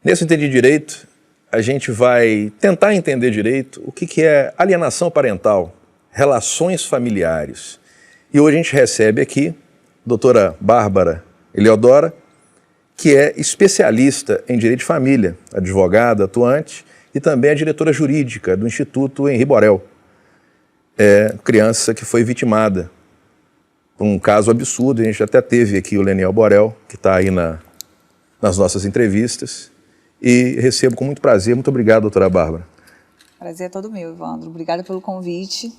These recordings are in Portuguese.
Nesse Entender Direito, a gente vai tentar entender direito o que é alienação parental, relações familiares. E hoje a gente recebe aqui a doutora Bárbara Eliodora, que é especialista em direito de família, advogada atuante e também é diretora jurídica do Instituto Henri Borel. É criança que foi vitimada por um caso absurdo. A gente até teve aqui o Leniel Borel, que está aí nas nossas entrevistas. E recebo com muito prazer. Muito obrigado, doutora Bárbara. Prazer é todo meu, Evandro. Obrigada pelo convite.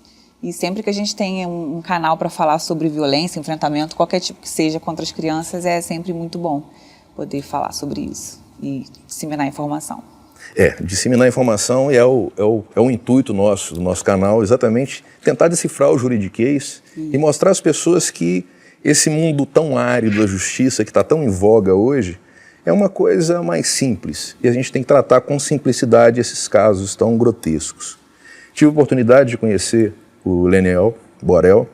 E sempre que a gente tem um canal para falar sobre violência, enfrentamento, qualquer tipo que seja contra as crianças, é sempre muito bom poder falar sobre isso e disseminar informação. Disseminar informação é o intuito do nosso canal, exatamente tentar decifrar o juridiquês e mostrar às pessoas que esse mundo tão árido da justiça, que está tão em voga hoje, é uma coisa mais simples e a gente tem que tratar com simplicidade esses casos tão grotescos. Tive a oportunidade de conhecer o Leniel Borel,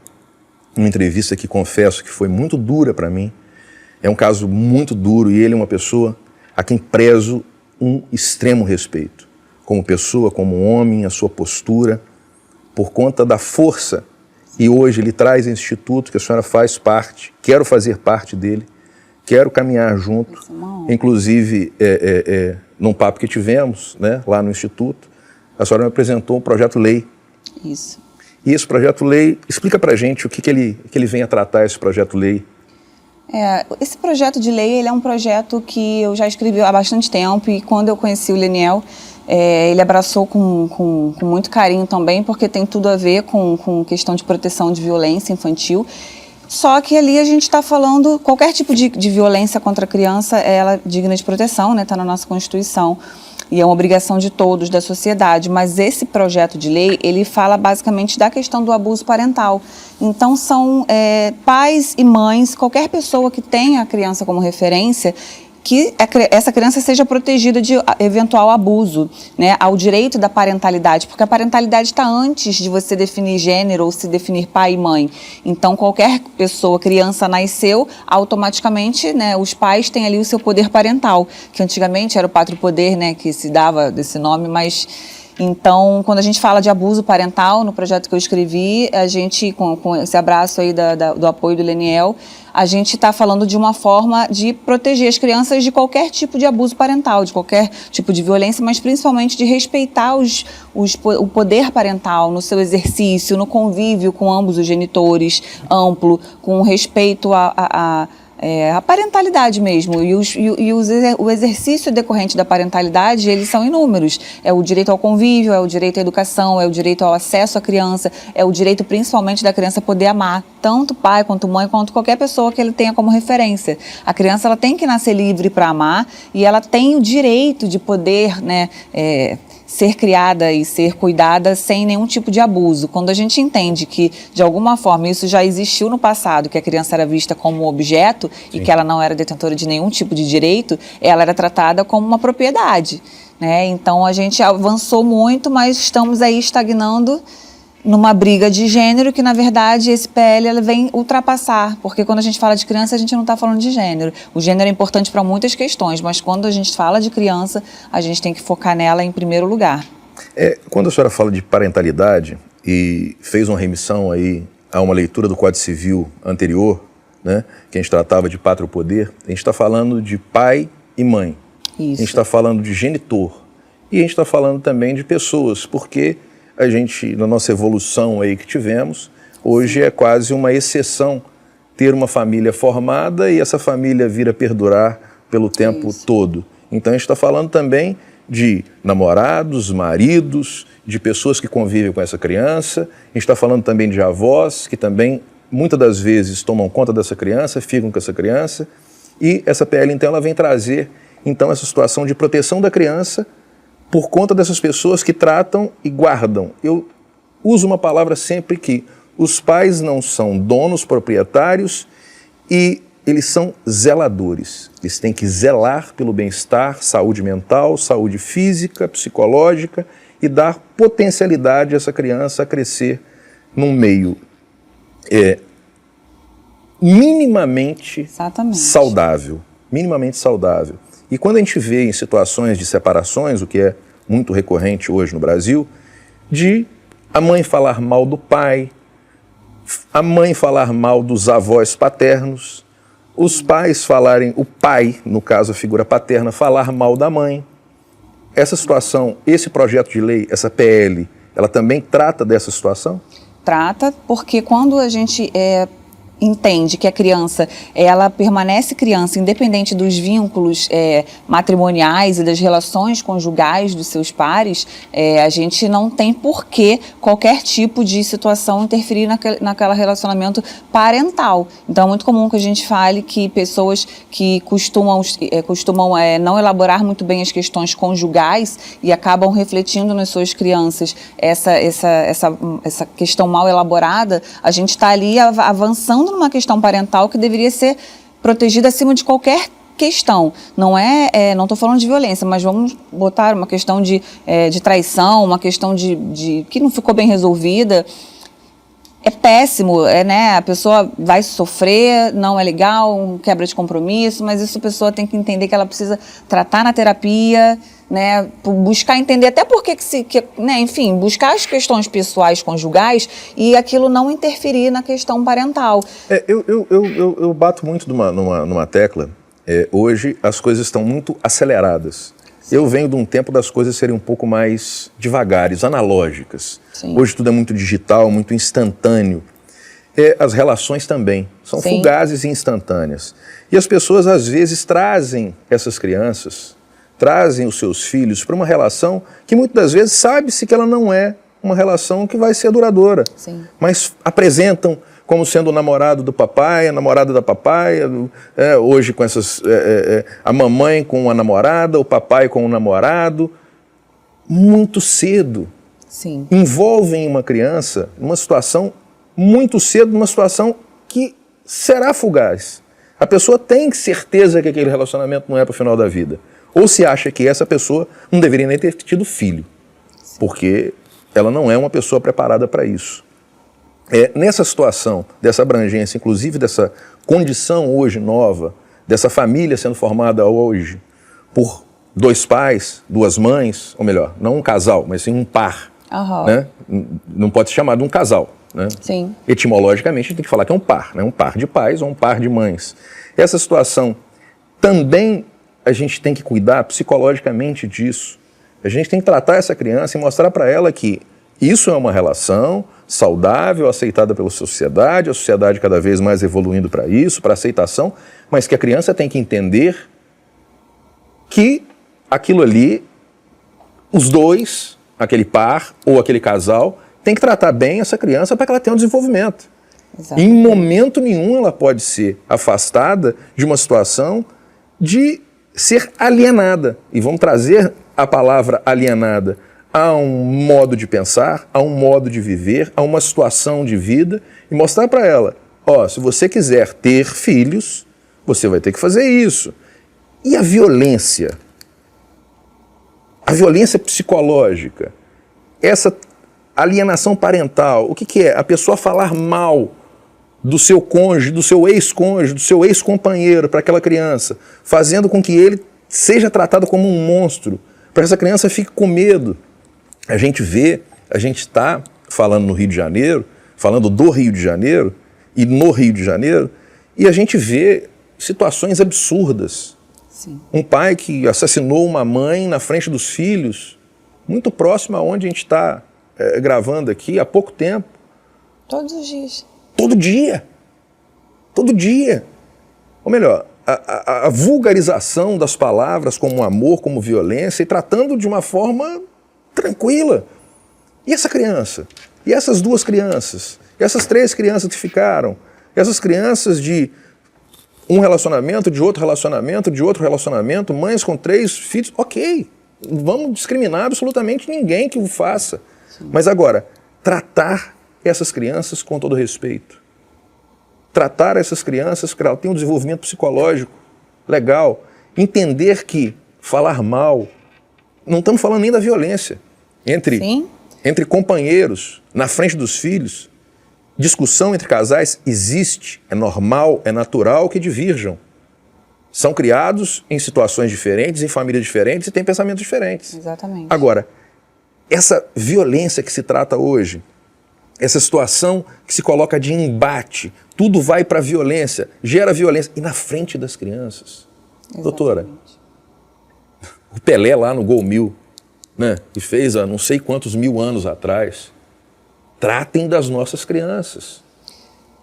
uma entrevista que confesso que foi muito dura para mim. É um caso muito duro e ele é uma pessoa a quem prezo um extremo respeito. Como pessoa, como homem, a sua postura, por conta da força. E hoje ele traz esse instituto que a senhora faz parte, quero fazer parte dele. Quero caminhar junto, inclusive num papo que tivemos, né, lá no Instituto, a senhora me apresentou um projeto-lei. Isso. E esse projeto-lei, explica pra gente o que ele vem a tratar, esse projeto-lei. Esse projeto de lei ele é um projeto que eu já escrevi há bastante tempo e quando eu conheci o Leniel, ele abraçou com muito carinho também, porque tem tudo a ver com questão de proteção de violência infantil. Só que ali a gente está falando, qualquer tipo de violência contra a criança, ela é digna de proteção, né? Está na nossa Constituição e é uma obrigação de todos, da sociedade. Mas esse projeto de lei, ele fala basicamente da questão do abuso parental. Então são pais e mães, qualquer pessoa que tenha a criança como referência, que essa criança seja protegida de eventual abuso, né, ao direito da parentalidade, porque a parentalidade está antes de você definir gênero ou se definir pai e mãe. Então, qualquer pessoa, criança nasceu, automaticamente, né, os pais têm ali o seu poder parental, que antigamente era o pátrio poder, né, que se dava desse nome, mas... Então, quando a gente fala de abuso parental, no projeto que eu escrevi, a gente, com esse abraço aí do apoio do Leniel, a gente está falando de uma forma de proteger as crianças de qualquer tipo de abuso parental, de qualquer tipo de violência, mas principalmente de respeitar o poder parental no seu exercício, no convívio com ambos os genitores, amplo, com respeito a parentalidade mesmo, e o exercício decorrente da parentalidade, eles são inúmeros. É o direito ao convívio, é o direito à educação, é o direito ao acesso à criança, é o direito principalmente da criança poder amar, tanto pai, quanto mãe, quanto qualquer pessoa que ele tenha como referência. A criança ela tem que nascer livre para amar e ela tem o direito de poder, né, ser criada e ser cuidada sem nenhum tipo de abuso. Quando a gente entende que, de alguma forma, isso já existiu no passado, que a criança era vista como um objeto e que ela não era detentora de nenhum tipo de direito, ela era tratada como uma propriedade, né? Então, a gente avançou muito, mas estamos aí estagnando numa briga de gênero que, na verdade, esse PL ele vem ultrapassar, porque quando a gente fala de criança, a gente não está falando de gênero. O gênero é importante para muitas questões, mas quando a gente fala de criança, a gente tem que focar nela em primeiro lugar. Quando a senhora fala de parentalidade e fez uma remissão aí a uma leitura do Código Civil anterior, né, que a gente tratava de pátrio poder, a gente está falando de pai e mãe. Isso. A gente está falando de genitor e a gente está falando também de pessoas, porque a gente, na nossa evolução aí que tivemos, hoje é quase uma exceção ter uma família formada e essa família vir a perdurar pelo tempo todo. Então a gente está falando também de namorados, maridos, de pessoas que convivem com essa criança, a gente está falando também de avós que também muitas das vezes tomam conta dessa criança, ficam com essa criança, e essa PL então ela vem trazer então essa situação de proteção da criança por conta dessas pessoas que tratam e guardam. Eu uso uma palavra sempre que os pais não são donos, proprietários e eles são zeladores. Eles têm que zelar pelo bem-estar, saúde mental, saúde física, psicológica e dar potencialidade a essa criança a crescer num meio minimamente saudável. Minimamente saudável. E quando a gente vê em situações de separações, o que é muito recorrente hoje no Brasil, de a mãe falar mal do pai, a mãe falar mal dos avós paternos, os pais falarem, o pai, no caso a figura paterna, falar mal da mãe. Essa situação, esse projeto de lei, essa PL, ela também trata dessa situação? Trata, porque quando a gente entende que a criança, ela permanece criança independente dos vínculos matrimoniais e das relações conjugais dos seus pares, a gente não tem por que qualquer tipo de situação interferir naquele relacionamento parental. Então é muito comum que a gente fale que pessoas que costumam não elaborar muito bem as questões conjugais e acabam refletindo nas suas crianças essa questão mal elaborada, a gente está ali avançando numa questão parental que deveria ser protegida acima de qualquer questão. Não estou falando de violência, mas vamos botar uma questão de traição, uma questão de que não ficou bem resolvida. É péssimo, né? A pessoa vai sofrer, não é legal, quebra de compromisso, mas isso a pessoa tem que entender que ela precisa tratar na terapia, né? Buscar entender até por que né? Enfim, buscar as questões pessoais, conjugais e aquilo não interferir na questão parental. Eu bato muito numa tecla. Hoje as coisas estão muito aceleradas. Eu venho de um tempo das coisas serem um pouco mais devagares, analógicas. Sim. Hoje tudo é muito digital, muito instantâneo. As relações também são Sim. fugazes e instantâneas. E as pessoas, às vezes, trazem essas crianças, trazem os seus filhos para uma relação que muitas das vezes sabe-se que ela não é uma relação que vai ser duradoura. Sim. Mas apresentam como sendo o namorado do papai, a namorada da papai, hoje com a mamãe com a namorada, o papai com o namorado, muito cedo. Sim. Envolvem uma criança numa situação muito cedo, numa situação que será fugaz. A pessoa tem certeza que aquele relacionamento não é para o final da vida. Ou se acha que essa pessoa não deveria nem ter tido filho, Sim. porque ela não é uma pessoa preparada para isso. Nessa situação, dessa abrangência, inclusive dessa condição hoje nova, dessa família sendo formada hoje por dois pais, duas mães, ou melhor, não um casal, mas sim um par. Uhum. Né? Não pode ser chamado um casal. Né? Sim. Etimologicamente, a gente tem que falar que é um par, né? Um par de pais ou um par de mães. Essa situação também a gente tem que cuidar psicologicamente disso. A gente tem que tratar essa criança e mostrar para ela que isso é uma relação saudável, aceitada pela sociedade, a sociedade cada vez mais evoluindo para isso, para aceitação, mas que a criança tem que entender que aquilo ali, os dois, aquele par ou aquele casal, tem que tratar bem essa criança para que ela tenha um desenvolvimento. Exato. Em momento nenhum ela pode ser afastada de uma situação de ser alienada. E vamos trazer a palavra alienada a um modo de pensar, a um modo de viver, a uma situação de vida e mostrar para ela, se você quiser ter filhos, você vai ter que fazer isso. E a violência psicológica, essa alienação parental, o que é? A pessoa falar mal do seu cônjuge, do seu ex-cônjuge, do seu ex-companheiro para aquela criança, fazendo com que ele seja tratado como um monstro, para que essa criança fique com medo. A gente está falando no Rio de Janeiro, falando do Rio de Janeiro e no Rio de Janeiro, e a gente vê situações absurdas. Sim. Um pai que assassinou uma mãe na frente dos filhos, muito próximo aonde a gente está gravando aqui, há pouco tempo. Todos os dias. Todo dia. Todo dia. Ou melhor, a vulgarização das palavras como amor, como violência, e tratando de uma forma tranquila. E essa criança? E essas duas crianças? E essas três crianças que ficaram? Essas crianças de um relacionamento, de outro relacionamento, de outro relacionamento, mães com 3 filhos, ok. Não vamos discriminar absolutamente ninguém que o faça. Sim. Mas agora, tratar essas crianças com todo respeito. Tratar essas crianças que elas têm um desenvolvimento psicológico legal. Entender que falar mal, não estamos falando nem da violência entre companheiros, na frente dos filhos. Discussão entre casais existe, é normal, é natural que divirjam. São criados em situações diferentes, em famílias diferentes e têm pensamentos diferentes. Exatamente. Agora, essa violência que se trata hoje, essa situação que se coloca de embate, tudo vai para a violência, gera violência. E na frente das crianças. Exatamente. Doutora, o Pelé lá no Gol 1000, né, que fez há não sei quantos mil anos atrás, tratem das nossas crianças.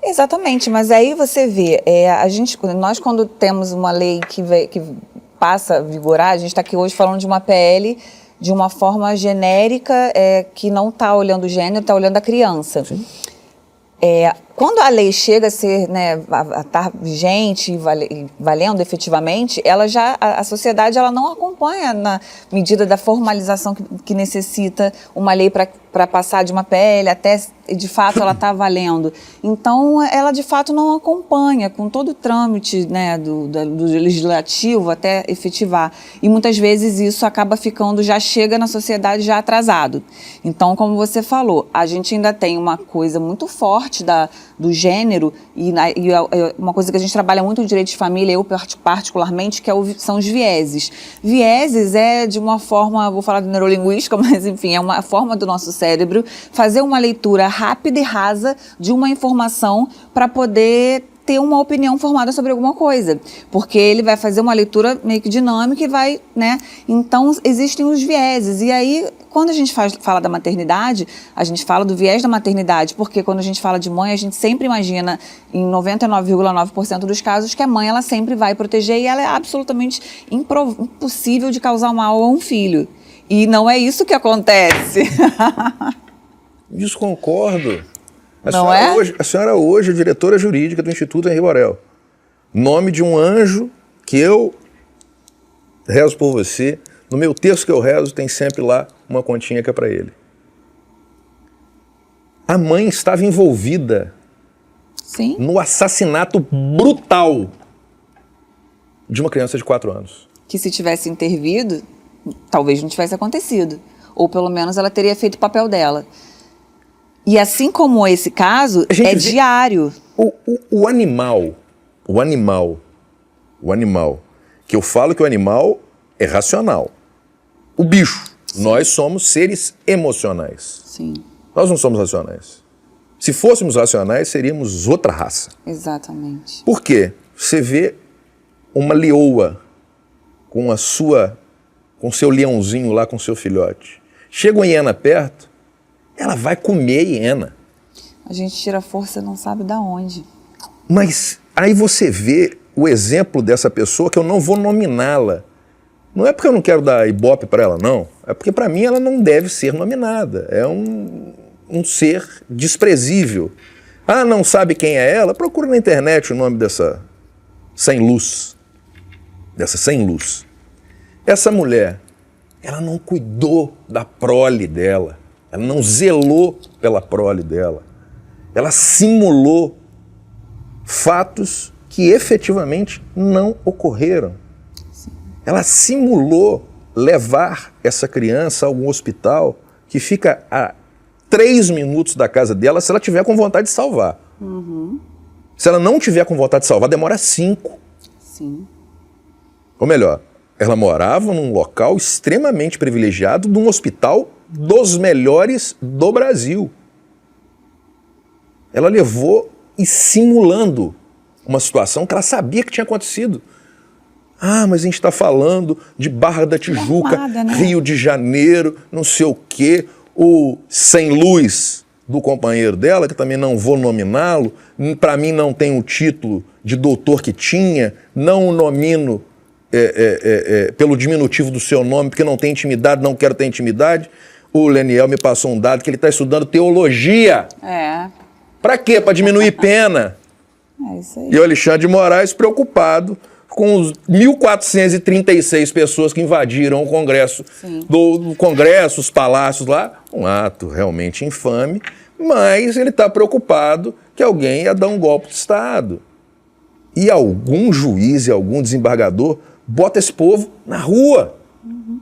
Exatamente, mas aí você vê, nós quando temos uma lei que passa a vigorar, a gente está aqui hoje falando de uma PL de uma forma genérica, que não está olhando o gênero, está olhando a criança. Sim. Quando a lei chega a ser, né, a estar vigente e valendo efetivamente, a sociedade ela não acompanha na medida da formalização que necessita uma lei para passar de uma PL até de fato ela está valendo. Então ela de fato não acompanha com todo o trâmite, né, do legislativo até efetivar. E muitas vezes isso acaba já chega na sociedade já atrasado. Então, como você falou, a gente ainda tem uma coisa muito forte do gênero e uma coisa que a gente trabalha muito no direito de família, eu particularmente, são os vieses. Vieses de uma forma, vou falar de neurolinguística, mas enfim, é uma forma do nosso cérebro fazer uma leitura rápida e rasa de uma informação para poder ter uma opinião formada sobre alguma coisa, porque ele vai fazer uma leitura meio que dinâmica e vai, né? Então, existem os vieses. E aí, quando a gente fala da maternidade, a gente fala do viés da maternidade, porque quando a gente fala de mãe, a gente sempre imagina, em 99,9% dos casos, que a mãe ela sempre vai proteger e ela é absolutamente impossível de causar mal a um filho. E não é isso que acontece. Desconcordo. A senhora hoje é diretora jurídica do Instituto Henri Borel. Nome de um anjo que eu rezo por você. No meu texto que eu rezo tem sempre lá uma continha que é para ele. A mãe estava envolvida Sim. no assassinato brutal de uma criança de 4 anos. Que se tivesse intervido, talvez não tivesse acontecido. Ou pelo menos ela teria feito o papel dela. E assim como esse caso, diário. O animal, que eu falo que o animal é racional. O bicho, sim, nós somos seres emocionais. Sim. Nós não somos racionais. Se fôssemos racionais, seríamos outra raça. Exatamente. Por quê? Você vê uma leoa com seu leãozinho lá, com seu filhote. Chega uma hiena perto, ela vai comer a hiena. A gente tira força e não sabe de onde. Mas aí você vê o exemplo dessa pessoa, que eu não vou nominá-la. Não é porque eu não quero dar ibope para ela, não. É porque para mim ela não deve ser nominada. É um ser desprezível. Ah, não sabe quem é ela? Procura na internet o nome dessa sem luz. Essa mulher, ela não cuidou da prole dela. Ela não zelou pela prole dela. Ela simulou fatos que efetivamente não ocorreram. Sim. Ela simulou levar essa criança a um hospital que fica a 3 minutos da casa dela, se ela tiver com vontade de salvar. Uhum. Se ela não tiver com vontade de salvar, demora 5. Sim. Ou melhor, ela morava num local extremamente privilegiado, num hospital dos melhores do Brasil. Ela levou e simulando uma situação que ela sabia que tinha acontecido. Ah, mas a gente está falando de Barra da Tijuca, Armada, né? Rio de Janeiro, não sei o quê. O sem luz do companheiro dela, que também não vou nominá-lo, para mim não tem o título de doutor que tinha, não o nomino pelo diminutivo do seu nome, porque não tem intimidade, não quero ter intimidade. O Leniel me passou um dado que ele está estudando teologia. Para quê? Para diminuir pena. É isso aí. E o Alexandre de Moraes preocupado com os 1.436 pessoas que invadiram o Congresso, do Congresso, os palácios lá. Um ato realmente infame, mas ele está preocupado que alguém ia dar um golpe de Estado. E algum juiz e algum desembargador bota esse povo na rua. Uhum.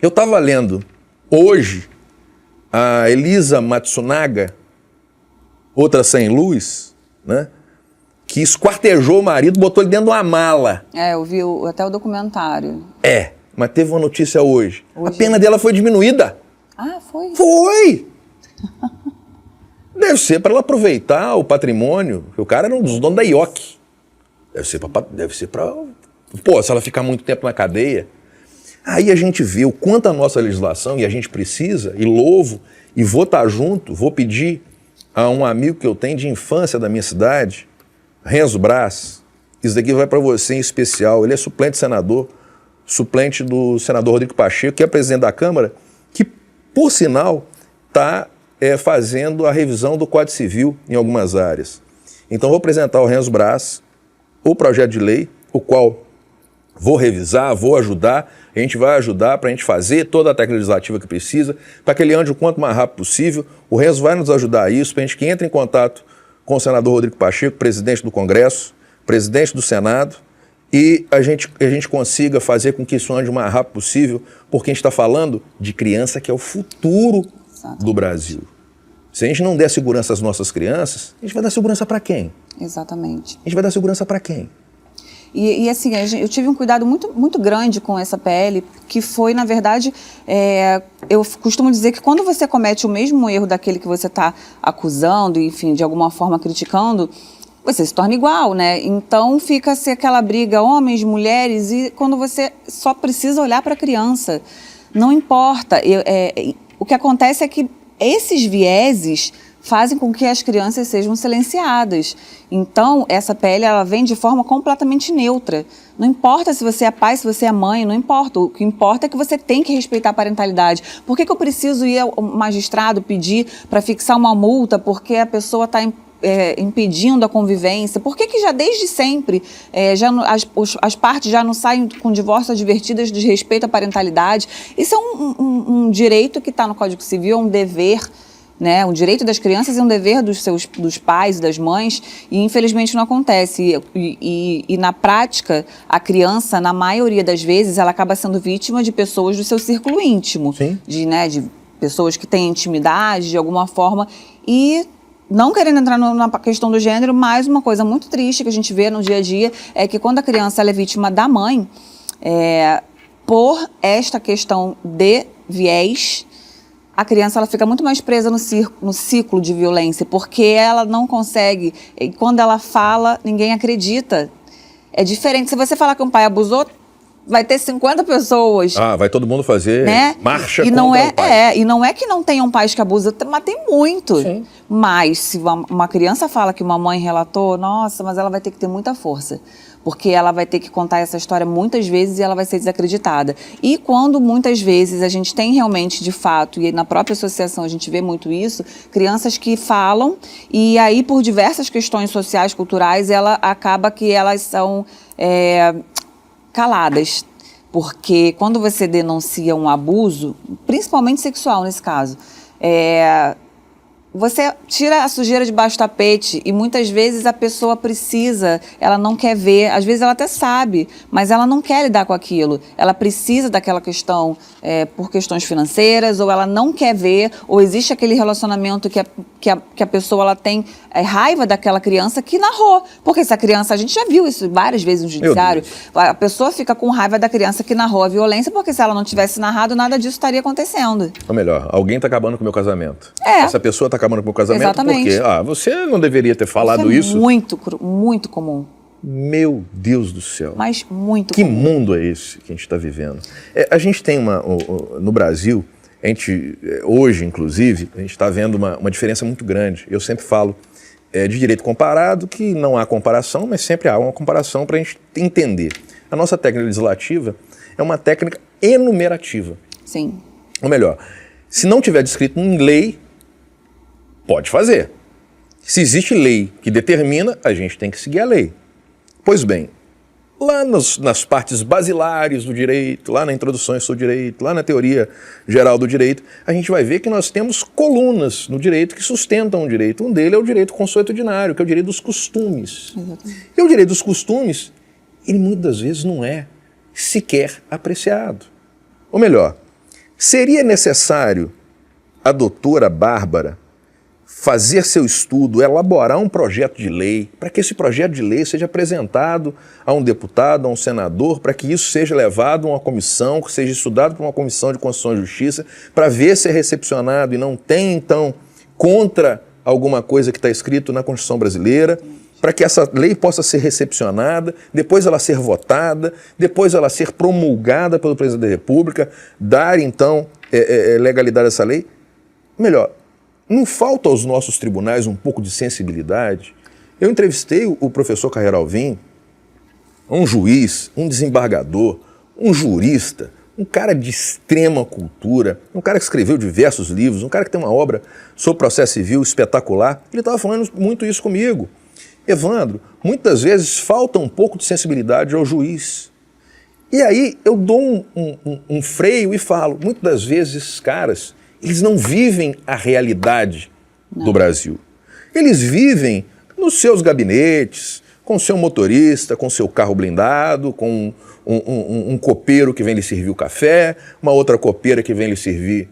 Eu estava lendo hoje a Elisa Matsunaga, outra sem luz, né, que esquartejou o marido, botou ele dentro de uma mala. Eu vi até o documentário. Mas teve uma notícia hoje. A Hoje? pena dela foi diminuída. Ah, foi? Foi! Deve ser para ela aproveitar o patrimônio. O cara era um dos donos da IOC. Deve ser para... Pô, se ela ficar muito tempo na cadeia... Aí a gente vê o quanto a nossa legislação, e a gente precisa, e louvo, e vou estar junto, vou pedir a um amigo que eu tenho de infância da minha cidade, Renzo Brás, isso daqui vai para você em especial, ele é suplente senador, suplente do senador Rodrigo Pacheco, que é presidente da Câmara, que, por sinal, está fazendo a revisão do Código Civil em algumas áreas. Então vou apresentar ao Renzo Brás o projeto de lei, o qual vou revisar, vou ajudar, a gente vai ajudar para a gente fazer toda a técnica legislativa que precisa, para que ele ande o quanto mais rápido possível. O Renzo vai nos ajudar a isso, para a gente que entre em contato com o senador Rodrigo Pacheco, presidente do Congresso, presidente do Senado, e a gente consiga fazer com que isso ande o mais rápido possível, porque a gente está falando de criança que é o futuro do Brasil. Se a gente não der segurança às nossas crianças, a gente vai dar segurança para quem? Exatamente. A gente vai dar segurança para quem? E assim, eu tive um cuidado muito grande com essa PL, que foi, na verdade, eu costumo dizer que quando você comete o mesmo erro daquele que você está acusando, enfim, de alguma forma criticando, você se torna igual, né? Então fica-se aquela briga homens, mulheres, e quando você só precisa olhar para a criança, não importa. O que acontece é que esses vieses fazem com que as crianças sejam silenciadas. Então, essa PL, ela vem de forma completamente neutra. Não importa se você é pai, se você é mãe, não importa. O que importa é que você tem que respeitar a parentalidade. Por que eu preciso ir ao magistrado pedir para fixar uma multa porque a pessoa está impedindo a convivência? Por que já desde sempre as partes já não saem com divórcio advertidas de respeito à parentalidade? Isso é um direito que está no Código Civil, é um dever, né? Um direito das crianças e um dever dos pais e das mães, e infelizmente não acontece. E na prática, a criança, na maioria das vezes, ela acaba sendo vítima de pessoas do seu círculo íntimo, de pessoas que têm intimidade de alguma forma. E não querendo entrar na questão do gênero, mas uma coisa muito triste que a gente vê no dia a dia é que quando a criança ela é vítima da mãe, por esta questão de viés, a criança ela fica muito mais presa no ciclo de violência, porque ela não consegue, e quando ela fala, ninguém acredita. É diferente, se você falar que um pai abusou, vai ter 50 pessoas. Vai todo mundo fazer, né? Marcha e contra o pai. E não é que não tenham pais que abusam, mas tem muito. Sim. Mas se uma criança fala que uma mãe relatou, nossa, mas ela vai ter que ter muita força. Porque ela vai ter que contar essa história muitas vezes e ela vai ser desacreditada. E quando muitas vezes a gente tem realmente, de fato, e na própria associação a gente vê muito isso, crianças que falam e aí por diversas questões sociais, culturais, ela acaba que elas são caladas. Porque quando você denuncia um abuso, principalmente sexual nesse caso, você tira a sujeira debaixo do tapete e muitas vezes a pessoa precisa, ela não quer ver, às vezes ela até sabe, mas ela não quer lidar com aquilo. Ela precisa daquela questão por questões financeiras, ou ela não quer ver, ou existe aquele relacionamento que a pessoa ela tem raiva daquela criança que narrou. Porque essa criança, a gente já viu isso várias vezes no judiciário, a pessoa fica com raiva da criança que narrou a violência, porque se ela não tivesse narrado, nada disso estaria acontecendo. Ou melhor, alguém está acabando com o meu casamento. Essa pessoa está acabando com o meu casamento. Exatamente. Porque você não deveria ter falado isso. Muito comum. Meu Deus do céu. Mas muito Que comum. mundo é esse que a gente está vivendo? A gente tem no Brasil, hoje inclusive, a gente está vendo uma diferença muito grande. Eu sempre falo de direito comparado, que não há comparação, mas sempre há uma comparação para a gente entender. A nossa técnica legislativa é uma técnica enumerativa. Sim. Ou melhor, se não tiver descrito em lei, pode fazer. Se existe lei que determina, a gente tem que seguir a lei. Pois bem, lá nas partes basilares do direito, lá na introduções do direito, lá na teoria geral do direito, a gente vai ver que nós temos colunas no direito que sustentam o direito. Um deles é o direito consuetudinário, que é o direito dos costumes. Exatamente. E o direito dos costumes, ele muitas vezes não é sequer apreciado. Ou melhor, seria necessário a doutora Bárbara fazer seu estudo, elaborar um projeto de lei, para que esse projeto de lei seja apresentado a um deputado, a um senador, para que isso seja levado a uma comissão, que seja estudado por uma comissão de Constituição e Justiça, para ver se é recepcionado e não tem, então, contra alguma coisa que está escrito na Constituição brasileira, para que essa lei possa ser recepcionada, depois ela ser votada, depois ela ser promulgada pelo presidente da República, dar, então, legalidade a essa lei. Melhor, não falta aos nossos tribunais um pouco de sensibilidade? Eu entrevistei o professor Carreira Alvim, um juiz, um desembargador, um jurista, um cara de extrema cultura, um cara que escreveu diversos livros, um cara que tem uma obra sobre processo civil espetacular. Ele estava falando muito isso comigo. Evandro, muitas vezes falta um pouco de sensibilidade ao juiz. E aí eu dou um freio e falo, muitas das vezes esses caras, eles não vivem a realidade do Brasil. Eles vivem nos seus gabinetes, com seu motorista, com seu carro blindado, com um copeiro que vem lhe servir o café, uma outra copeira que vem lhe servir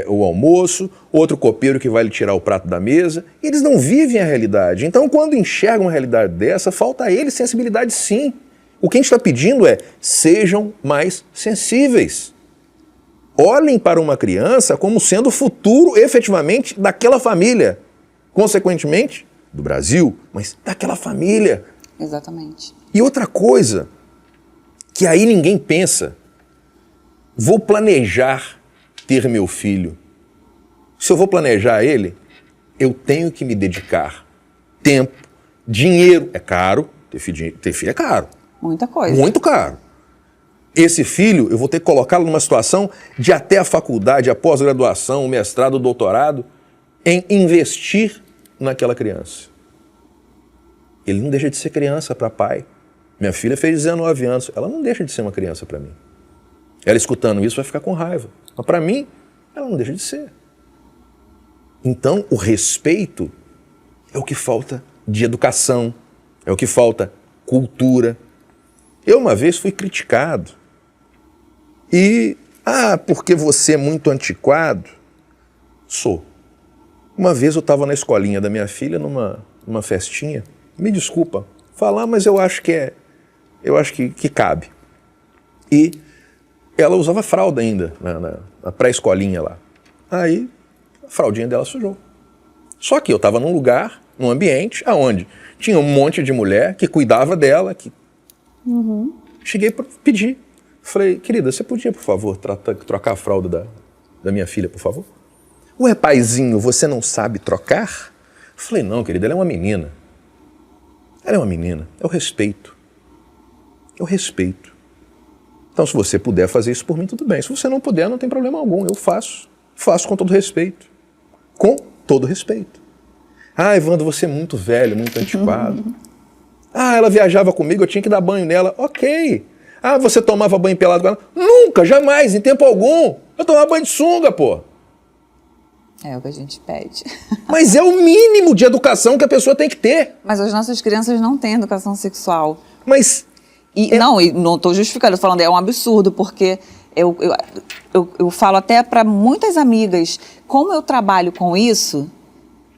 o almoço, outro copeiro que vai lhe tirar o prato da mesa. Eles não vivem a realidade. Então, quando enxergam uma realidade dessa, falta a eles sensibilidade, sim. O que a gente está pedindo é, sejam mais sensíveis. Olhem para uma criança como sendo o futuro, efetivamente, daquela família. Consequentemente, do Brasil, mas daquela família. Exatamente. E outra coisa, que aí ninguém pensa, vou planejar ter meu filho. Se eu vou planejar ele, eu tenho que me dedicar. Tempo, dinheiro, é caro, ter filho é caro. Muita coisa. Muito caro. Esse filho, eu vou ter que colocá-lo numa situação de até a faculdade, a pós-graduação, o mestrado, o doutorado, em investir naquela criança. Ele não deixa de ser criança para pai. Minha filha fez 19 anos, ela não deixa de ser uma criança para mim. Ela escutando isso vai ficar com raiva. Mas para mim, ela não deixa de ser. Então, o respeito é o que falta de educação, é o que falta cultura. Eu uma vez fui criticado. E, porque você é muito antiquado? Sou. Uma vez eu estava na escolinha da minha filha, numa festinha. Me desculpa falar, mas eu acho que cabe. E ela usava fralda ainda, na pré-escolinha lá. Aí, a fraldinha dela sujou. Só que eu estava num lugar, num ambiente, onde tinha um monte de mulher que cuidava dela, que... Cheguei para pedir. Falei, querida, você podia, por favor, trocar a fralda da minha filha, por favor? Ué, paizinho, você não sabe trocar? Falei, não, querida, ela é uma menina. Ela é uma menina. É o respeito. É o respeito. Então, se você puder fazer isso por mim, tudo bem. Se você não puder, não tem problema algum. Eu faço. Faço com todo respeito. Com todo respeito. Evandro, você é muito velho, muito antiquado. Ela viajava comigo, eu tinha que dar banho nela. Ok. Você tomava banho pelado com ela? Nunca, jamais, em tempo algum. Eu tomava banho de sunga, pô. É o que a gente pede. Mas é o mínimo de educação que a pessoa tem que ter. Mas as nossas crianças não têm educação sexual. Mas... Não estou justificando, falando, é um absurdo, porque eu falo até para muitas amigas, como eu trabalho com isso,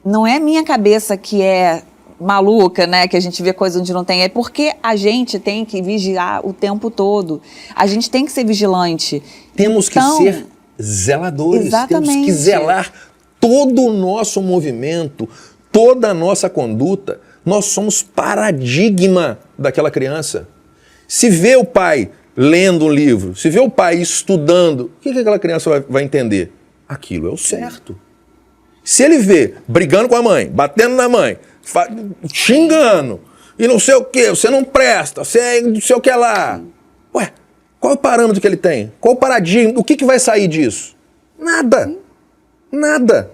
não é minha cabeça que é maluca, né, que a gente vê coisa onde não tem, é porque a gente tem que vigiar o tempo todo, a gente tem que ser vigilante. Temos que ser zeladores, exatamente. Temos que zelar todo o nosso movimento, toda a nossa conduta. Nós somos paradigma daquela criança. Se vê o pai lendo um livro, se vê o pai estudando, o que aquela criança vai entender? Aquilo é o certo. Se ele vê brigando com a mãe, batendo na mãe, xingando, e não sei o que, você não presta, você não sei o que lá. Ué, qual é o parâmetro que ele tem? Qual o paradigma? O que vai sair disso? Nada. Nada.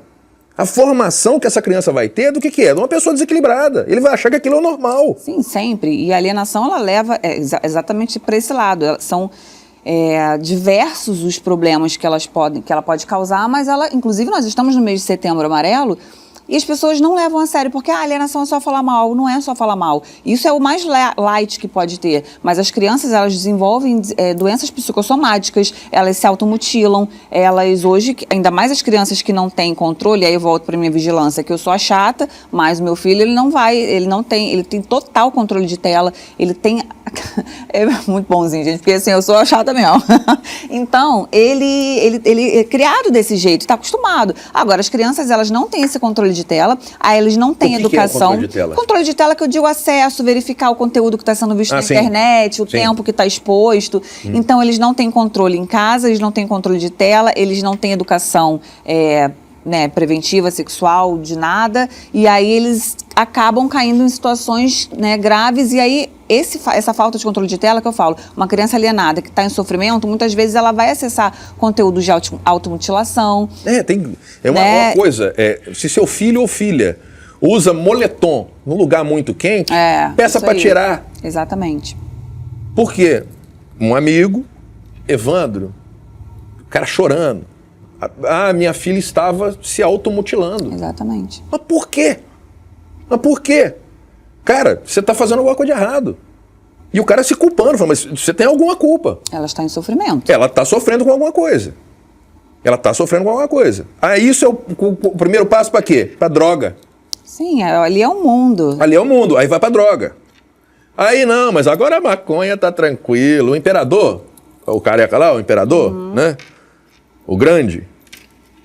A formação que essa criança vai ter é do que é? De uma pessoa desequilibrada. Ele vai achar que aquilo é normal. Sim, sempre. E a alienação, ela leva exatamente para esse lado. São diversos os problemas que ela pode causar, mas inclusive nós estamos no mês de Setembro Amarelo, E as pessoas não levam a sério, porque a alienação é só falar mal. Não é só falar mal. Isso é o mais light que pode ter. Mas as crianças, elas desenvolvem doenças psicossomáticas, elas se automutilam, elas hoje, ainda mais as crianças que não têm controle, aí eu volto para minha vigilância, que eu sou a chata, mas o meu filho, ele tem total controle de tela, ele tem... É muito bonzinho, gente, porque assim, eu sou a chata mesmo. Então, ele é criado desse jeito, está acostumado. Agora, as crianças, elas não têm esse controle de tela, aí eles não têm educação. Que é o controle de tela? Controle de tela que eu digo acesso, verificar o conteúdo que está sendo visto na internet, o tempo que está exposto. Então, eles não têm controle em casa, eles não têm controle de tela, eles não têm educação preventiva, sexual, de nada. E aí, eles acabam caindo em situações graves. E aí, essa falta de controle de tela que eu falo, uma criança alienada que está em sofrimento, muitas vezes ela vai acessar conteúdos de automutilação. Uma coisa, se seu filho ou filha usa moletom num lugar muito quente, peça para tirar. Exatamente. Por quê? Um amigo, Evandro, o cara chorando. Minha filha estava se automutilando. Exatamente. Mas por quê? Cara, você está fazendo alguma coisa de errado. E o cara se culpando, falando, mas você tem alguma culpa. Ela está em sofrimento. Ela está sofrendo com alguma coisa. Aí isso é o primeiro passo para quê? Para droga. Sim, ali é o mundo. Aí vai para droga. Aí não, mas agora a maconha tá tranquilo. O imperador, o careca lá, o imperador, né? O grande,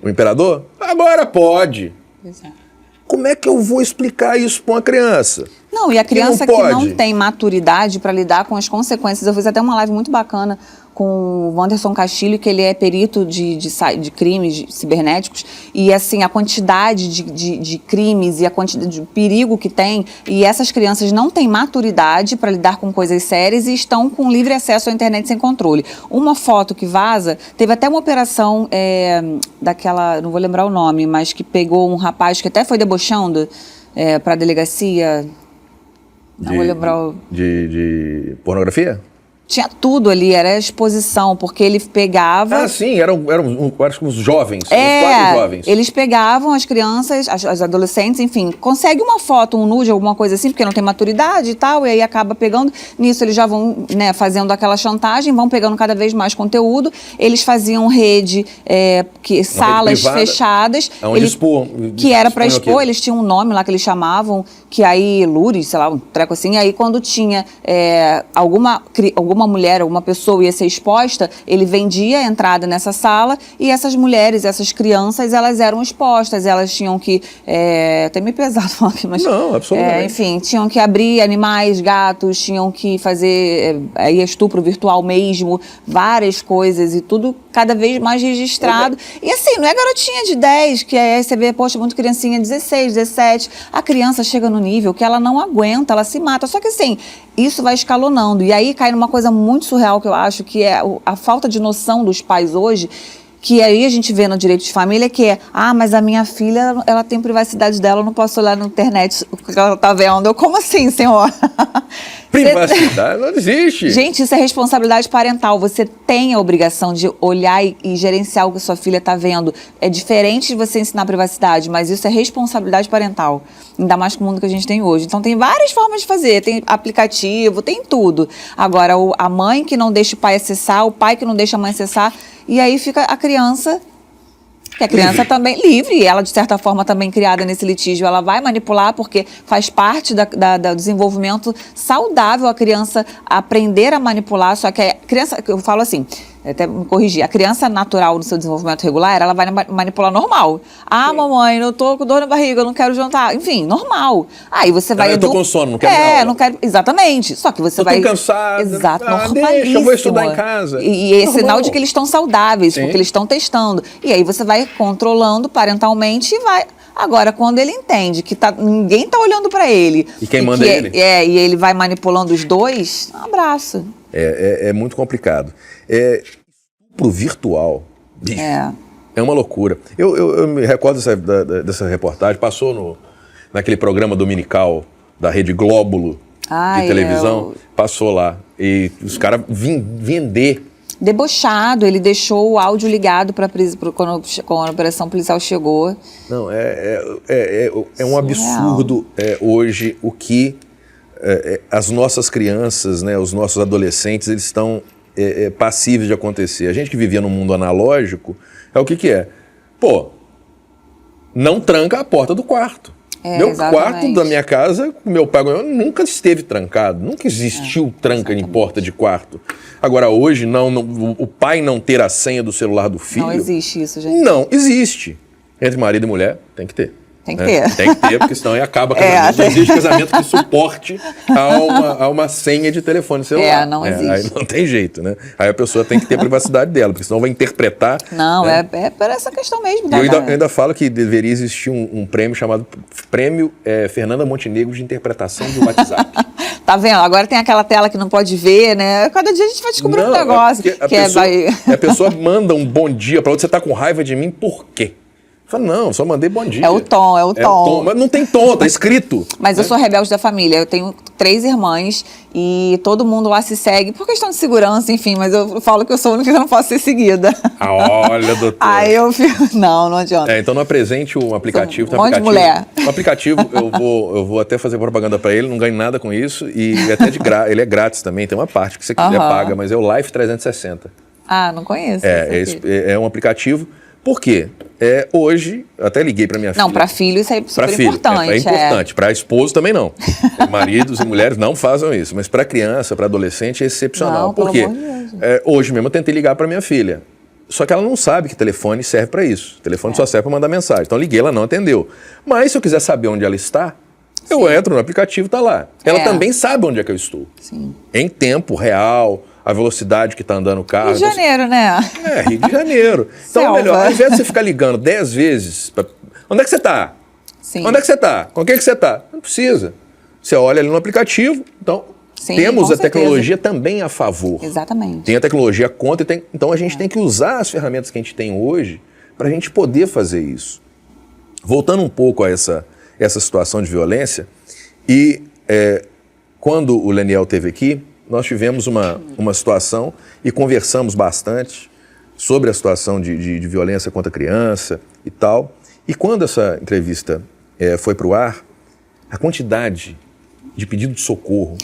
o imperador, agora pode. Exato. Como é que eu vou explicar isso para uma criança? Não, e a criança que não tem maturidade para lidar com as consequências. Eu fiz até uma live muito bacana com o Wanderson Castilho, que ele é perito de crimes cibernéticos, e assim, a quantidade de crimes e a quantidade de perigo que tem, e essas crianças não têm maturidade para lidar com coisas sérias e estão com livre acesso à internet sem controle. Uma foto que vaza, teve até uma operação daquela, não vou lembrar o nome, mas que pegou um rapaz que até foi debochando para a delegacia, não vou lembrar o... De pornografia? Tinha tudo ali, era exposição, porque ele pegava... Sim, eram acho que uns jovens, uns 4 jovens. Eles pegavam as crianças, as adolescentes, enfim, consegue uma foto, um nude, alguma coisa assim, porque não tem maturidade e tal, e aí acaba pegando. Nisso eles já vão fazendo aquela chantagem, vão pegando cada vez mais conteúdo. Eles faziam rede, salas privada, fechadas. que era para expor, eles tinham um nome lá que eles chamavam, que aí, Lures, sei lá, um treco assim, aí quando tinha alguma mulher, alguma pessoa ia ser exposta, ele vendia a entrada nessa sala e essas mulheres, essas crianças, elas eram expostas, elas tinham que, até meio pesado falar aqui, mas... Não, absolutamente. Enfim, tinham que abrir animais, gatos, tinham que fazer estupro virtual mesmo, várias coisas e tudo cada vez mais registrado. E assim, não é garotinha de 10, que você vê, poxa, muito criancinha, 16, 17, a criança chega no nível que ela não aguenta, ela se mata. Só que assim, isso vai escalonando. E aí cai numa coisa muito surreal que eu acho, que é a falta de noção dos pais hoje, que aí a gente vê no direito de família, que é, mas a minha filha, ela tem privacidade dela, eu não posso olhar na internet o que ela tá vendo. Como assim, senhor? Privacidade não existe. Gente, isso é responsabilidade parental. Você tem a obrigação de olhar e gerenciar o que sua filha está vendo. É diferente de você ensinar privacidade, mas isso é responsabilidade parental. Ainda mais com o mundo que a gente tem hoje. Então tem várias formas de fazer. Tem aplicativo, tem tudo. Agora, a mãe que não deixa o pai acessar, o pai que não deixa a mãe acessar, e aí fica a criança... Que a criança também livre, ela de certa forma também criada nesse litígio, ela vai manipular porque faz parte do desenvolvimento saudável a criança aprender a manipular, só que a criança, eu falo assim, até me corrigir, a criança natural no seu desenvolvimento regular, ela vai manipular normal. Mamãe, eu tô com dor na barriga, eu não quero jantar, enfim, normal. Aí você vai... Eu tô com sono, não quero jantar. Não quero, exatamente, só que você vai... Eu tô cansado. Exato, normalíssimo. Deixa, eu vou estudar em casa. E é sinal de que eles estão saudáveis, porque eles estão testando. E aí você vai controlando parentalmente e vai... Agora, quando ele entende que ninguém está olhando para ele... E quem manda é ele. E ele vai manipulando os dois, um abraço. É muito complicado. Pro virtual, bicho, é uma loucura. Eu me recordo dessa reportagem, passou naquele programa dominical da Rede Glóbulo de televisão, passou lá. E os caras vender debochado. Ele deixou o áudio ligado quando a operação policial chegou. Não, é um absurdo hoje o que as nossas crianças, né, os nossos adolescentes, eles estão passíveis de acontecer. A gente que vivia no mundo analógico, o que é? Pô, não tranca a porta do quarto. Meu quarto da minha casa, meu pai nunca esteve trancado, nunca existiu tranca em porta de quarto. Agora hoje, o pai não ter a senha do celular do filho... Não existe isso, gente. Não existe. Entre marido e mulher, tem que ter. Tem que ter. Tem que ter, porque senão aí acaba casamento. Não existe casamento que suporte a uma senha de telefone celular. Não existe. Aí não tem jeito, né? Aí a pessoa tem que ter a privacidade dela, porque senão vai interpretar... Não, né? é por essa questão mesmo. Eu ainda falo que deveria existir um prêmio chamado Prêmio Fernanda Montenegro de Interpretação do WhatsApp. Tá vendo? Agora tem aquela tela que não pode ver, né? Cada dia a gente vai descobrir um negócio. A pessoa manda um bom dia pra outra, você tá com raiva de mim, por quê? Fala, não, só mandei bom dia. É o tom. Mas não tem tom, tá escrito. Mas eu sou rebelde da família. Eu tenho 3 irmãs e todo mundo lá se segue por questão de segurança, enfim. Mas eu falo que eu sou a única que não posso ser seguida. Olha, doutor. Aí eu fico... Não adianta. Então não apresente o aplicativo. Um monte de mulher. O aplicativo, eu vou até fazer propaganda pra ele, não ganho nada com isso. E até ele é grátis também, tem uma parte que você quiser paga, mas é o Life 360. Não conheço. É um aplicativo. Por quê? Hoje, até liguei para minha filha. Não, para filho isso é super importante. É importante. Para esposo também não. Maridos e mulheres não fazem isso. Mas para criança, para adolescente é excepcional. Não, por quê? pelo amor de Deus. Hoje mesmo eu tentei ligar para minha filha. Só que ela não sabe que telefone serve para isso. O telefone só serve para mandar mensagem. Então eu liguei, ela não atendeu. Mas se eu quiser saber onde ela está, eu entro no aplicativo, está lá. Ela também sabe onde é que eu estou. Sim. Em tempo real, a velocidade que está andando o carro. Rio de Janeiro, né? Rio de Janeiro. Então é melhor, ao invés de você ficar ligando 10 vezes, onde é que você está? Sim. Onde é que você está? Com quem que você está? Não precisa. Você olha ali no aplicativo, então temos a tecnologia também a favor. Exatamente. Tem a tecnologia contra, então a gente tem que usar as ferramentas que a gente tem hoje para a gente poder fazer isso. Voltando um pouco a essa situação de violência, e quando o Leniel esteve aqui, nós tivemos uma situação e conversamos bastante sobre a situação de violência contra a criança e tal. E quando essa entrevista foi para o ar, a quantidade de pedido de socorro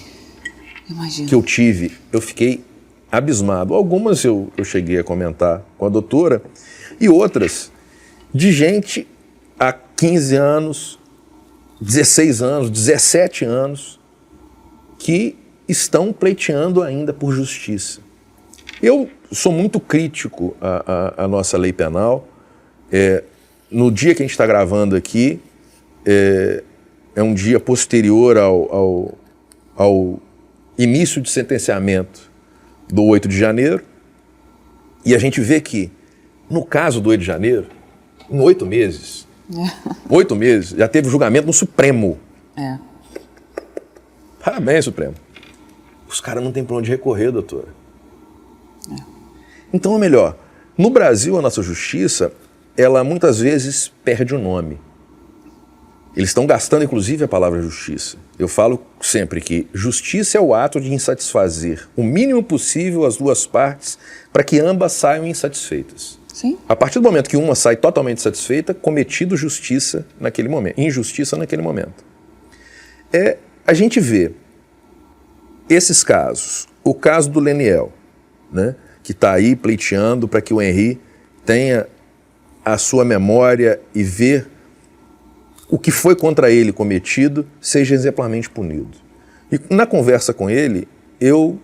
que eu tive, eu fiquei abismado. Algumas eu cheguei a comentar com a doutora e outras de gente há 15 anos, 16 anos, 17 anos que estão pleiteando ainda por justiça. Eu sou muito crítico à nossa lei penal. No dia que a gente está gravando aqui, é um dia posterior ao início de sentenciamento do 8 de janeiro, e a gente vê que, no caso do 8 de janeiro, em 8 meses, 8 meses, já teve julgamento no Supremo. Parabéns, Supremo. Os caras não têm para onde recorrer, doutora. Então é melhor. No Brasil, a nossa justiça, ela muitas vezes perde o nome. Eles estão gastando, inclusive, a palavra justiça. Eu falo sempre que justiça é o ato de insatisfazer o mínimo possível as duas partes para que ambas saiam insatisfeitas. Sim. A partir do momento que uma sai totalmente satisfeita, cometido justiça naquele momento, injustiça naquele momento. A gente vê esses casos, o caso do Leniel, né, que está aí pleiteando para que o Henri tenha a sua memória e ver o que foi contra ele cometido seja exemplarmente punido. E na conversa com ele, eu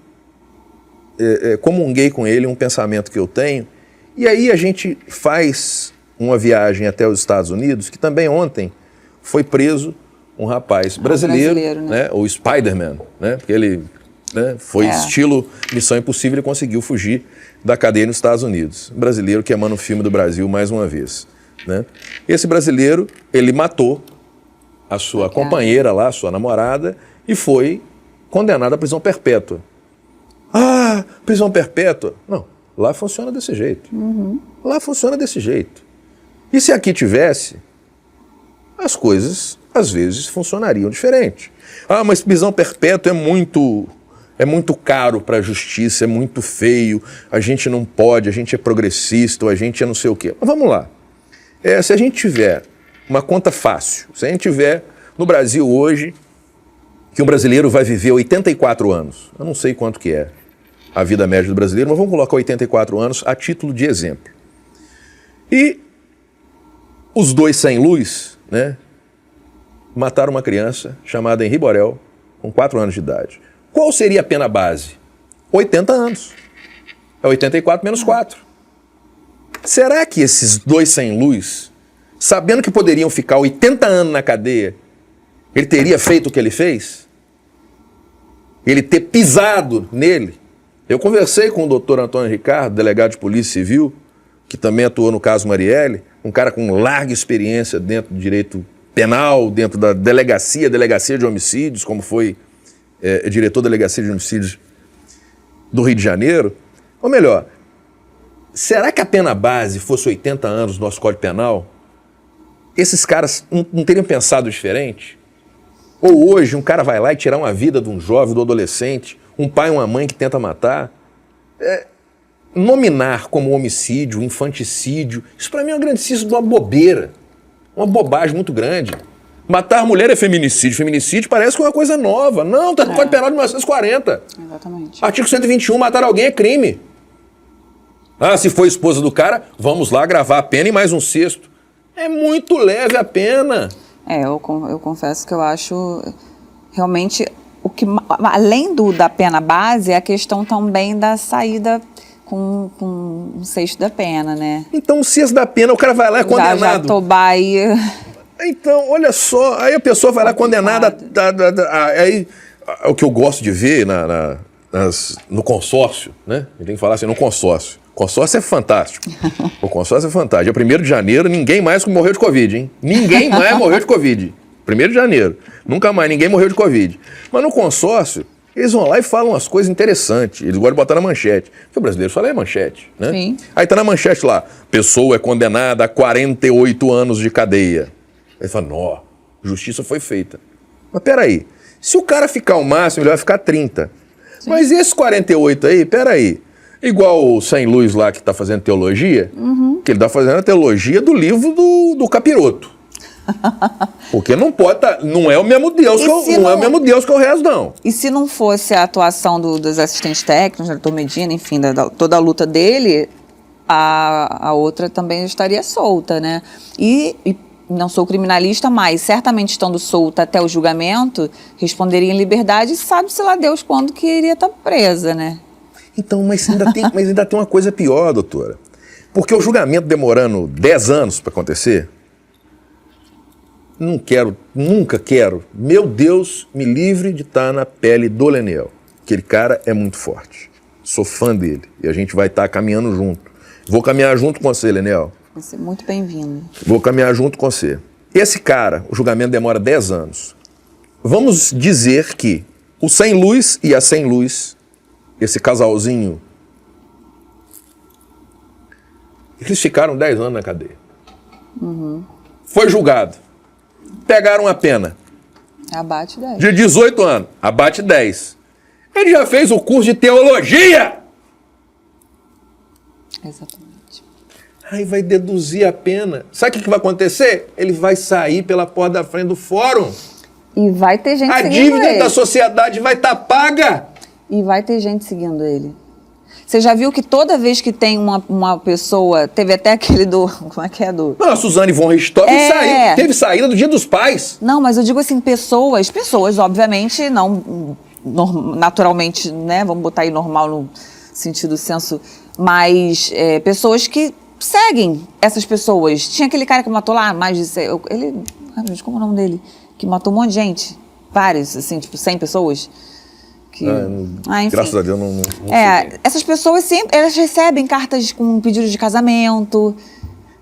comunguei com ele um pensamento que eu tenho, e aí a gente faz uma viagem até os Estados Unidos, que também ontem foi preso um rapaz brasileiro, né? O Spider-Man, né? Porque ele foi estilo Missão Impossível e conseguiu fugir da cadeia nos Estados Unidos. Um brasileiro queimando o filme do Brasil mais uma vez. Né? Esse brasileiro, ele matou a sua companheira lá, a sua namorada, e foi condenado à prisão perpétua. Ah, prisão perpétua? Não, lá funciona desse jeito. Lá funciona desse jeito. E se aqui tivesse, as coisas, às vezes, funcionariam diferente. Ah, mas prisão perpétua é é muito caro para a justiça, é muito feio, a gente não pode, a gente é progressista, a gente é não sei o quê. Mas vamos lá. Se a gente tiver uma conta fácil, se a gente tiver no Brasil hoje que um brasileiro vai viver 84 anos, eu não sei quanto que é a vida média do brasileiro, mas vamos colocar 84 anos a título de exemplo. E os dois sem luz, né, mataram uma criança chamada Henri Borel, com 4 anos de idade. Qual seria a pena base? 80 anos. É 84 menos 4. Será que esses dois sem luz, sabendo que poderiam ficar 80 anos na cadeia, ele teria feito o que ele fez? Ele ter pisado nele? Eu conversei com o doutor Antônio Ricardo, delegado de Polícia Civil, que também atuou no caso Marielle, um cara com larga experiência dentro do direito penal, dentro da delegacia de homicídios, como foi diretor da delegacia de homicídios do Rio de Janeiro. Ou melhor, será que a pena base fosse 80 anos no nosso Código Penal? Esses caras não teriam pensado diferente? Ou hoje um cara vai lá e tirar uma vida de um jovem, do adolescente, um pai e uma mãe que tenta matar? Nominar como homicídio, infanticídio, isso para mim é uma grandíssima uma bobeira, uma bobagem muito grande. Matar mulher é feminicídio. Feminicídio parece que é uma coisa nova. Não, tá no Código Penal de 1940. Exatamente. Artigo 121, matar alguém é crime. Se foi esposa do cara, vamos lá gravar a pena e mais um sexto. É muito leve a pena. Eu confesso que eu acho realmente o que, além da pena base, é a questão também da saída com um sexto da pena, né? Então, um sexto da pena, o cara vai lá e é condenado. Já Jatobá e... Então, olha só, aí a pessoa vai lá condenada, aí o que eu gosto de ver no consórcio, né? A gente tem que falar assim, no consórcio. O consórcio é fantástico. O consórcio é fantástico. Dia 1º de janeiro, ninguém mais morreu de Covid, hein? Ninguém mais morreu de Covid. 1º de janeiro. Nunca mais ninguém morreu de Covid. Mas no consórcio, eles vão lá e falam umas coisas interessantes. Eles gostam de botar na manchete. Porque o brasileiro só lê manchete, né? Sim. Aí tá na manchete lá, pessoa é condenada a 48 anos de cadeia. Aí fala, nó, justiça foi feita. Mas peraí, se o cara ficar o máximo, ele vai ficar 30. Sim. Mas esses 48 aí, peraí, igual o Sem Luz lá que tá fazendo teologia, que ele tá fazendo a teologia do livro do capiroto. Porque não pode não é o mesmo Deus, não é o mesmo Deus que eu rezo, não. E se não fosse a atuação dos assistentes técnicos, do Dr. Medina, enfim, toda a luta dele, a outra também estaria solta, né? E não sou criminalista, mas certamente estando solta até o julgamento, responderia em liberdade e sabe-se lá Deus quando que iria estar presa, né? Então, mas ainda tem uma coisa pior, doutora. Porque o julgamento demorando 10 anos para acontecer, nunca quero, meu Deus, me livre de estar na pele do Leniel. Aquele cara é muito forte. Sou fã dele e a gente vai estar caminhando junto. Vou caminhar junto com você, Leniel. Vai ser muito bem-vindo. Vou caminhar junto com você. Esse cara, o julgamento demora 10 anos. Vamos dizer que o Sem Luz e a Sem Luz, esse casalzinho, eles ficaram 10 anos na cadeia. Foi julgado. Pegaram a pena. Abate 10. De 18 anos. Abate 10. Ele já fez o curso de teologia. Exatamente. Aí vai deduzir a pena. Sabe o que vai acontecer? Ele vai sair pela porta da frente do fórum. E vai ter gente seguindo ele. A dívida da sociedade vai estar paga. E vai ter gente seguindo ele. Você já viu que toda vez que tem uma pessoa... Teve até aquele do... Como é que é do... Não, a Suzane von Richthofen teve saída do Dia dos Pais. Não, mas eu digo assim, pessoas, obviamente, não naturalmente, né? Vamos botar aí normal no sentido senso, mas pessoas que seguem essas pessoas. Tinha aquele cara que matou lá mais de... Ele... Ai, gente, como é o nome dele? Que matou um monte de gente. Vários, assim, tipo 100 pessoas. Enfim. Graças a Deus, não sei. Essas pessoas sempre... Elas recebem cartas com pedidos de casamento.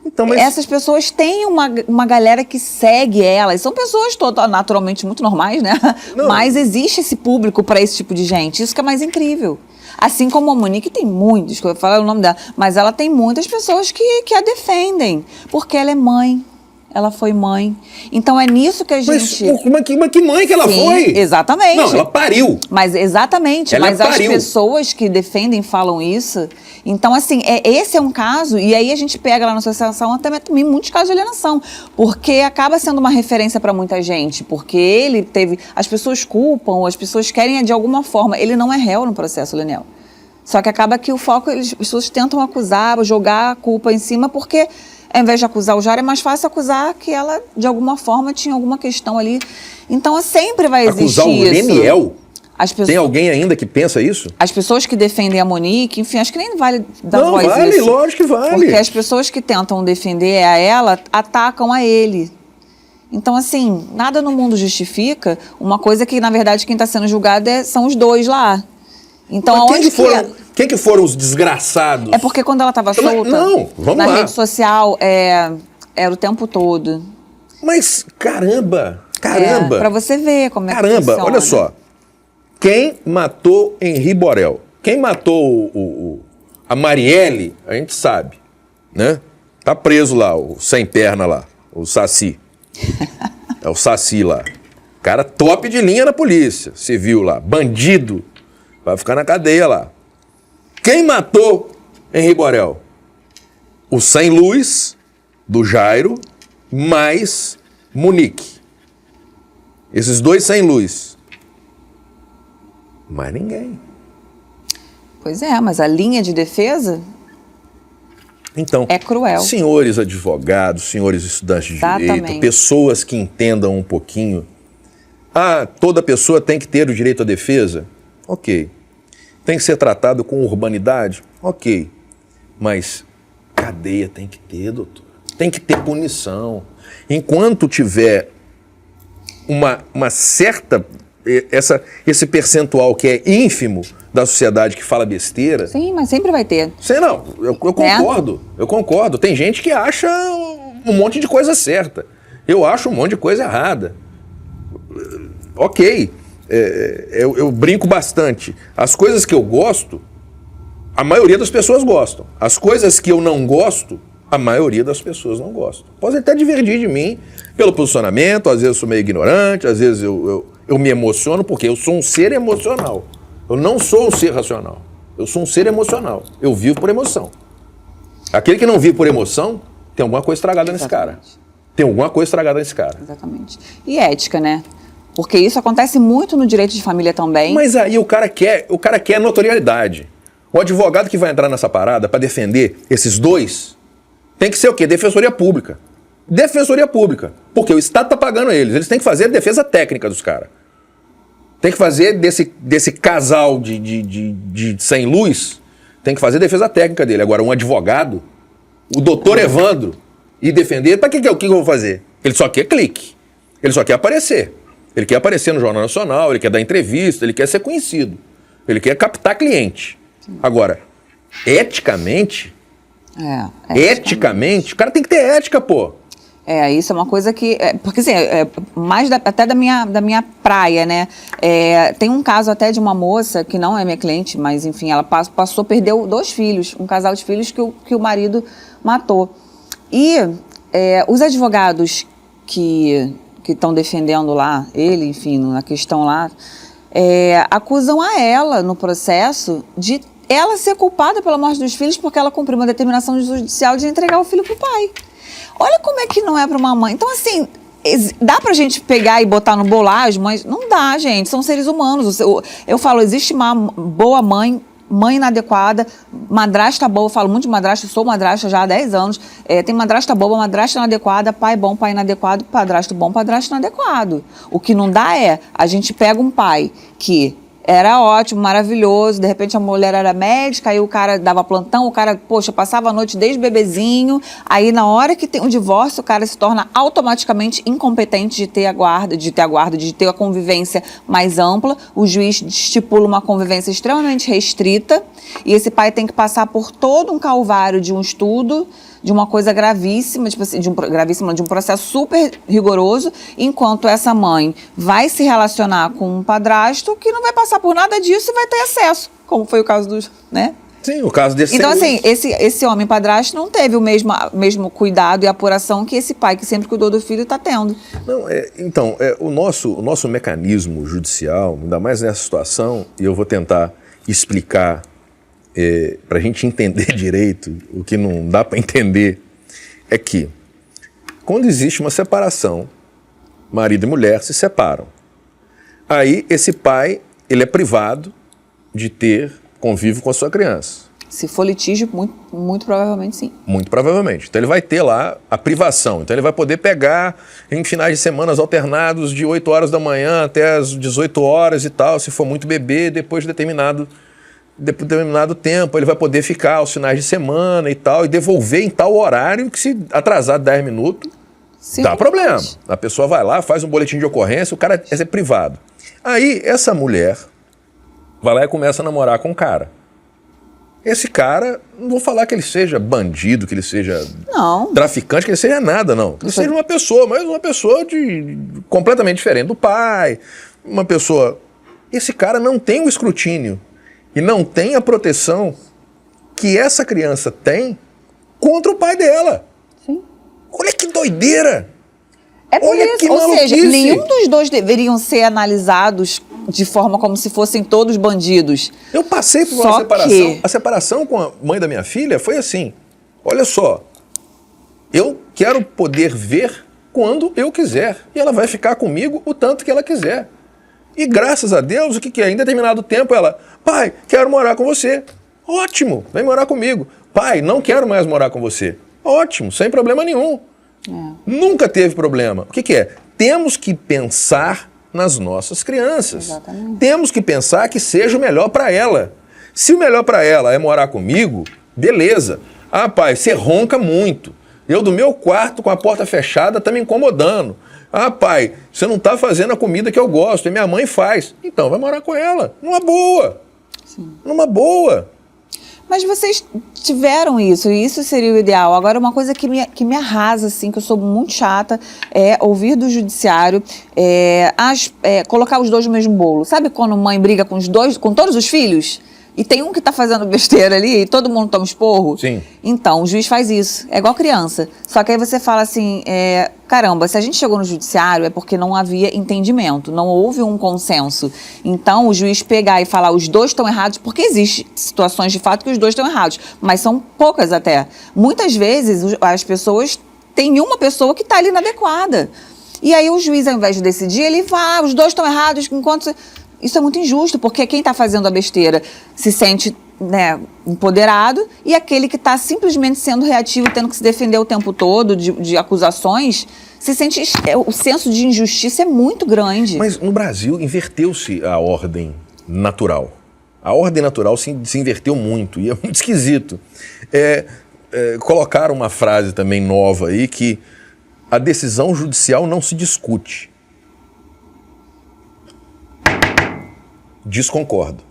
Então, mas... Essas pessoas têm uma galera que segue elas. São pessoas naturalmente muito normais, né? Não. Mas existe esse público para esse tipo de gente. Isso que é mais incrível. Assim como a Monique tem muitos, que eu vou falar o nome dela, mas ela tem muitas pessoas que a defendem, porque ela é mãe. ela foi mãe. Então é nisso que a gente... Mas que mãe que ela Sim, foi? Exatamente. Não, ela pariu. Mas exatamente, Ela mas as pariu. pessoas que defendem falam isso. Então, assim, esse é um caso, e aí a gente pega lá na associação até muitos casos de alienação, porque acaba sendo uma referência para muita gente, porque ele teve... As pessoas culpam, as pessoas querem de alguma forma... Ele não é réu no processo, Leniel. Só que acaba que o foco, as pessoas tentam acusar, jogar a culpa em cima, porque ao invés de acusar o Jair, é mais fácil acusar que ela, de alguma forma, tinha alguma questão ali. Então, sempre vai existir acusar o Leniel? As pessoas, tem alguém ainda que pensa isso? As pessoas que defendem a Monique, enfim, acho que nem vale dar Não, voz a vale, isso. lógico que vale. Porque as pessoas que tentam defender a ela, atacam a ele. Então, assim, nada no mundo justifica uma coisa que, na verdade, quem está sendo julgado são os dois lá. Então, Mas quem que foram os desgraçados? É porque quando ela estava solta, na rede social, era o tempo todo. Mas, caramba! Para você ver como é que funciona. Caramba, olha só. Quem matou Henri Borel? Quem matou a Marielle, a gente sabe, né? Tá preso lá, o sem perna lá, o Saci. É o Saci lá. Cara top de linha na polícia civil lá, bandido. Vai ficar na cadeia lá. Quem matou Henri Borel? O sem luz do Jairo, mais Monique. Esses dois sem luz. Mais ninguém. Pois é, mas a linha de defesa então, é cruel. Senhores advogados, senhores estudantes de direito, pessoas que entendam um pouquinho. Toda pessoa tem que ter o direito à defesa? Ok. Tem que ser tratado com urbanidade? Ok. Mas cadeia tem que ter, doutor. Tem que ter punição. Enquanto tiver uma certa... esse percentual que é ínfimo da sociedade que fala besteira... Sim, mas sempre vai ter. Sei não, eu concordo, eu concordo. Tem gente que acha um monte de coisa certa. Eu acho um monte de coisa errada. Ok, eu brinco bastante. As coisas que eu gosto, a maioria das pessoas gostam. As coisas que eu não gosto, a maioria das pessoas não gostam. Pode até divergir de mim pelo posicionamento, às vezes eu sou meio ignorante, às vezes eu me emociono, porque eu sou um ser emocional. Eu não sou um ser racional. Eu sou um ser emocional. Eu vivo por emoção. Aquele que não vive por emoção, tem alguma coisa estragada nesse cara. Tem alguma coisa estragada nesse cara. Exatamente. E ética, né? Porque isso acontece muito no direito de família também. Mas aí o cara quer notoriedade. O advogado que vai entrar nessa parada para defender esses dois tem que ser o quê? Defensoria Pública. Defensoria Pública. Porque o Estado está pagando eles. Eles têm que fazer a defesa técnica dos caras. Tem que fazer desse casal de sem luz, tem que fazer a defesa técnica dele. Agora, um advogado, o doutor Evandro, ir defender, para que eu vou fazer? Ele só quer clique. Ele só quer aparecer. Ele quer aparecer no Jornal Nacional, ele quer dar entrevista, ele quer ser conhecido. Ele quer captar cliente. Agora, eticamente, o cara tem que ter ética, pô. Isso é uma coisa que... porque assim, mais até da minha praia, né? Tem um caso até de uma moça, que não é minha cliente, mas enfim, ela perdeu 2 filhos, um casal de filhos que o marido matou. E os advogados que estão defendendo lá, ele, enfim, na questão lá, acusam a ela no processo de ela ser culpada pela morte dos filhos porque ela cumpriu uma determinação judicial de entregar o filho pro pai. Olha como é que não é para uma mãe. Então, assim, dá pra gente pegar e botar no bolar as mães? Não dá, gente. São seres humanos. Eu falo, existe uma boa mãe, mãe inadequada, madrasta boa. Eu falo muito de madrasta, sou madrasta já há 10 anos. Tem madrasta boa, madrasta inadequada, pai bom, pai inadequado, padrasto bom, padrasto inadequado. O que não dá a gente pega um pai que... era ótimo, maravilhoso, de repente a mulher era médica, aí o cara dava plantão, o cara, poxa, passava a noite desde bebezinho, aí na hora que tem um divórcio, o cara se torna automaticamente incompetente de ter a guarda, de ter a convivência mais ampla, o juiz estipula uma convivência extremamente restrita, e esse pai tem que passar por todo um calvário de um estudo, de uma coisa gravíssima, tipo assim, de um processo super rigoroso, enquanto essa mãe vai se relacionar com um padrasto que não vai passar por nada disso e vai ter acesso, como foi o caso dos, né? Sim, o caso desse... Então, assim, esse homem padrasto não teve o mesmo cuidado e apuração que esse pai que sempre cuidou do filho está tendo. Não, então, o nosso mecanismo judicial, ainda mais nessa situação, e eu vou tentar explicar para a gente entender direito, o que não dá para entender, é que quando existe uma separação, marido e mulher se separam. Aí esse pai, ele é privado de ter convívio com a sua criança. Se for litígio, muito provavelmente sim. Muito provavelmente. Então ele vai ter lá a privação. Então ele vai poder pegar em finais de semanas alternados de 8 horas da manhã até as 18 horas e tal, se for muito bebê, depois de determinado tempo, ele vai poder ficar aos finais de semana e tal, e devolver em tal horário que se atrasar 10 minutos, sim, dá problema. A pessoa vai lá, faz um boletim de ocorrência, o cara é privado. Aí essa mulher vai lá e começa a namorar com o cara. Esse cara, não vou falar que ele seja bandido, que ele seja traficante, que ele seja nada, não. Que ele seja uma pessoa, mas uma pessoa completamente diferente do pai. Uma pessoa... Esse cara não tem o escrutínio e não tem a proteção que essa criança tem contra o pai dela. Sim. Olha que doideira! É por isso, ou seja, nenhum dos dois deveriam ser analisados de forma como se fossem todos bandidos. Eu passei por uma separação. A separação com a mãe da minha filha foi assim, olha só, eu quero poder ver quando eu quiser e ela vai ficar comigo o tanto que ela quiser. E graças a Deus, o que é? Em determinado tempo ela, pai, quero morar com você. Ótimo, vem morar comigo. Pai, não quero mais morar com você. Ótimo, sem problema nenhum. Nunca teve problema. O que é? Temos que pensar nas nossas crianças. Exatamente. Temos que pensar que seja o melhor para ela. Se o melhor para ela é morar comigo, beleza. Ah, pai, você ronca muito. Eu do meu quarto com a porta fechada tá me incomodando. Ah, pai, você não tá fazendo a comida que eu gosto e minha mãe faz. Então vai morar com ela. Numa boa. Sim. Numa boa. Mas vocês tiveram isso, e isso seria o ideal. Agora, uma coisa que me arrasa, assim, que eu sou muito chata, é ouvir do judiciário colocar os dois no mesmo bolo. Sabe quando mãe briga com todos os filhos? E tem um que tá fazendo besteira ali e todo mundo toma esporro? Sim. Então, o juiz faz isso. É igual criança. Só que aí você fala assim, caramba, se a gente chegou no judiciário é porque não havia entendimento, não houve um consenso. Então, o juiz pegar e falar os dois estão errados, porque existem situações de fato que os dois estão errados, mas são poucas até. Muitas vezes, as pessoas têm uma pessoa que está ali inadequada. E aí o juiz, ao invés de decidir, ele fala, os dois estão errados, enquanto... Isso é muito injusto, porque quem está fazendo a besteira se sente, empoderado, e aquele que está simplesmente sendo reativo, tendo que se defender o tempo todo de acusações, se sente... O senso de injustiça é muito grande. Mas no Brasil inverteu-se a ordem natural. A ordem natural se inverteu muito, e é muito esquisito. Colocaram uma frase também nova aí, que a decisão judicial não se discute. Desconcordo.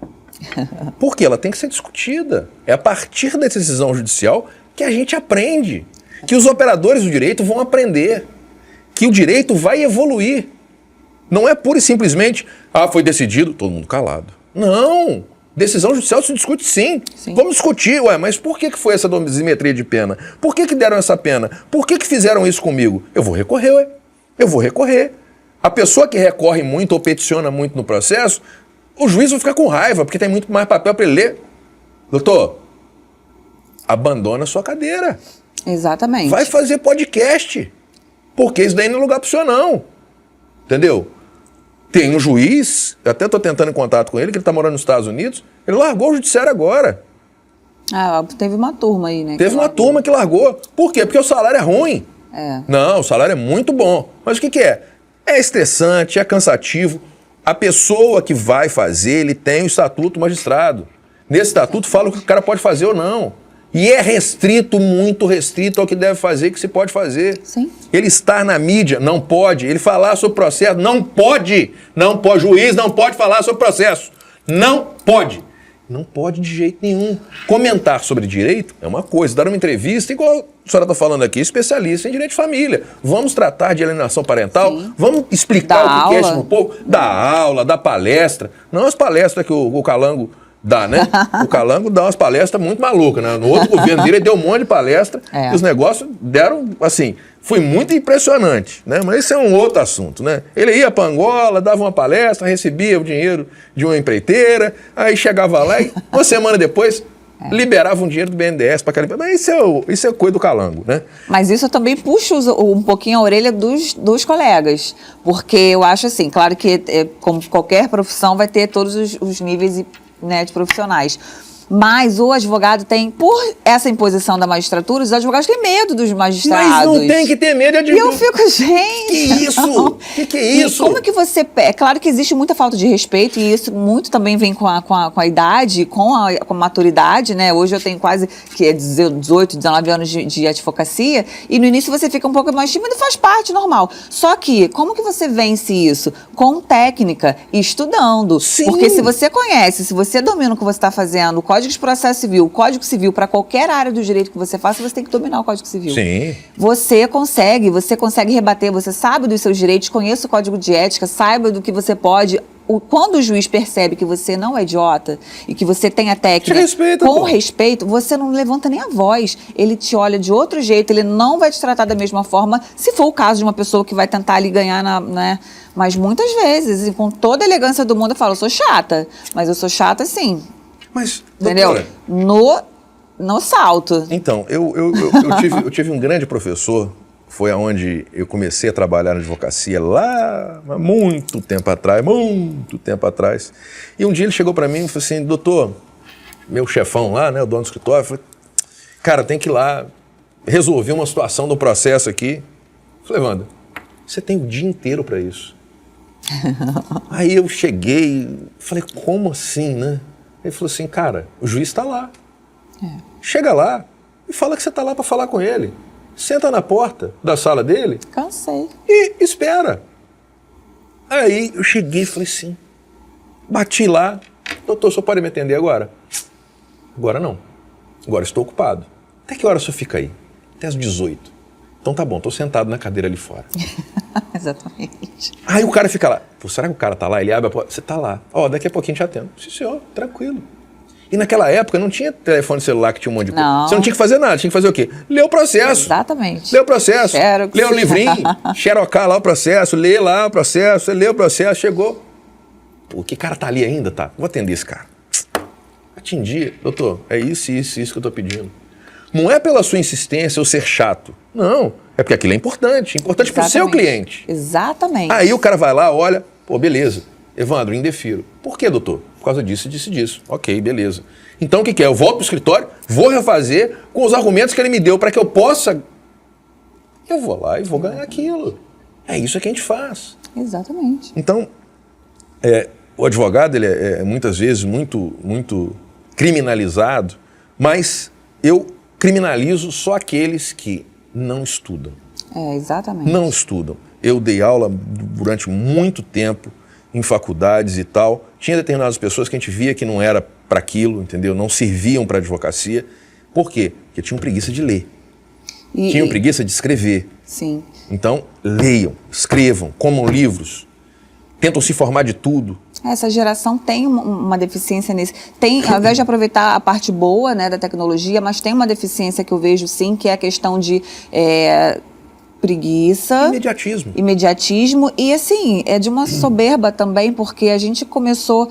Porque ela tem que ser discutida. É a partir da decisão judicial que a gente aprende, que os operadores do direito vão aprender, que o direito vai evoluir. Não é pura e simplesmente, foi decidido, todo mundo calado. Não! Decisão judicial se discute sim. Vamos discutir, mas por que foi essa dosimetria de pena? Por que deram essa pena? Por que fizeram isso comigo? Eu vou recorrer, Eu vou recorrer. A pessoa que recorre muito ou peticiona muito no processo, o juiz vai ficar com raiva, porque tem muito mais papel para ele ler. Doutor, abandona a sua cadeira. Exatamente. Vai fazer podcast, porque isso daí não é lugar para o senhor, não. Entendeu? Tem um juiz, eu até estou tentando em contato com ele, que ele está morando nos Estados Unidos, ele largou o judiciário agora. Teve uma turma aí, né? Teve uma turma que largou. Por quê? Porque o salário é ruim. Não, o salário é muito bom. Mas o que é? É estressante, é cansativo. A pessoa que vai fazer, ele tem o estatuto magistrado. Nesse estatuto fala o que o cara pode fazer ou não. E é restrito, muito restrito ao que deve fazer, que se pode fazer. Sim. Ele estar na mídia, não pode. Ele falar sobre processo, não pode. Não pode. Juiz não pode falar sobre processo. Não pode. Não pode de jeito nenhum. Comentar sobre direito é uma coisa. Dar uma entrevista, igual a senhora está falando aqui, especialista em direito de família. Vamos tratar de alienação parental? Sim. Vamos explicar o que é isso pro povo? Dar aula, dar palestra. Não as palestras que o Calango Dá, né? O Calango dá umas palestras muito malucas, né? No outro governo dele, ele deu um monte de palestra e os negócios deram, assim, foi muito impressionante, né? Mas esse é um outro assunto, né? Ele ia para Angola, dava uma palestra, recebia o dinheiro de uma empreiteira, aí chegava lá e uma semana depois liberava um dinheiro do BNDES para aquela... Mas isso é coisa do Calango, né? Mas isso eu também puxo um pouquinho a orelha dos colegas, porque eu acho assim, claro que como qualquer profissão vai ter todos os níveis, né, de profissionais. Mas o advogado tem, por essa imposição da magistratura, os advogados têm medo dos magistrados. Mas não tem que ter medo de... E eu fico, gente... Que isso? Que é isso? E como que você... É claro que existe muita falta de respeito e isso muito também vem com a idade, com a maturidade, né? Hoje eu tenho quase 18, 19 anos de advocacia e no início você fica um pouco mais tímido, faz parte, normal. Só que, como que você vence isso? Com técnica e estudando. Sim. Porque se você conhece, se você domina o que você está fazendo, o Código de Processo Civil, o Código Civil, para qualquer área do direito que você faça, você tem que dominar o Código Civil. Sim. Você consegue rebater, você sabe dos seus direitos, conheça o Código de Ética, saiba do que você pode. Quando o juiz percebe que você não é idiota e que você tem a técnica com respeito, você não levanta nem a voz. Ele te olha de outro jeito, ele não vai te tratar da mesma forma, se for o caso de uma pessoa que vai tentar ali ganhar, né? Mas muitas vezes, e com toda a elegância do mundo, eu falo, eu sou chata, mas eu sou chata assim. Mas, entendeu? Doutora, no salto. Então, eu tive um grande professor, foi aonde eu comecei a trabalhar na advocacia lá, há muito tempo atrás. E um dia ele chegou para mim e falou assim, doutor, meu chefão lá, né, o dono do escritório, falou, cara, tem que ir lá resolver uma situação do processo aqui. Eu falei, Wanda, você tem o dia inteiro para isso. Aí eu cheguei, falei, como assim, né? Ele falou assim, cara, o juiz está lá. Chega lá e fala que você está lá para falar com ele. Senta na porta da sala dele. Cansei. E espera. Aí eu cheguei e falei assim, bati lá, doutor, o senhor pode me atender agora? Agora não. Agora estou ocupado. Até que hora o senhor fica aí? Até às 18. Então tá bom, estou sentado na cadeira ali fora. Exatamente. Aí o cara fica lá. Pô, será que o cara tá lá? Ele abre a porta. Você tá lá. Ó, daqui a pouquinho te atendo. Sim, senhor, tranquilo. E naquela época não tinha telefone celular que tinha um monte de coisa. Não. Você não tinha que fazer nada, tinha que fazer o quê? Ler o processo. Exatamente. Lê o processo. Xerox. Lê o livrinho, xerocar lá o processo, lê lá o processo, você lê o processo, chegou. Pô, que cara tá ali ainda, tá? Vou atender esse cara. Atendi. Doutor, é isso que eu tô pedindo. Não é pela sua insistência ou ser chato. Não. É porque aquilo é importante. Importante pro seu cliente. Exatamente. Aí o cara vai lá, olha, pô, beleza. Evandro, indefiro. Por quê, doutor? Por causa disso, disso. Ok, beleza. Então o que é? Eu volto pro escritório, vou refazer com os argumentos que ele me deu para que eu possa... Eu vou lá e vou ganhar aquilo. É isso que a gente faz. Exatamente. Então, o advogado, ele é muitas vezes muito criminalizado, mas eu criminalizo só aqueles que não estudam. Exatamente. Não estudam. Eu dei aula durante muito tempo em faculdades e tal. Tinha determinadas pessoas que a gente via que não era para aquilo, entendeu? Não serviam para a advocacia. Por quê? Porque tinham preguiça de ler. Tinham preguiça de escrever. Sim. Então, leiam, escrevam, comam livros, tentam se formar de tudo. Essa geração tem uma deficiência nisso. Ao invés de aproveitar a parte boa, né, da tecnologia, mas tem uma deficiência que eu vejo sim, que é a questão de preguiça. Imediatismo. E assim, é de uma soberba também, porque a gente começou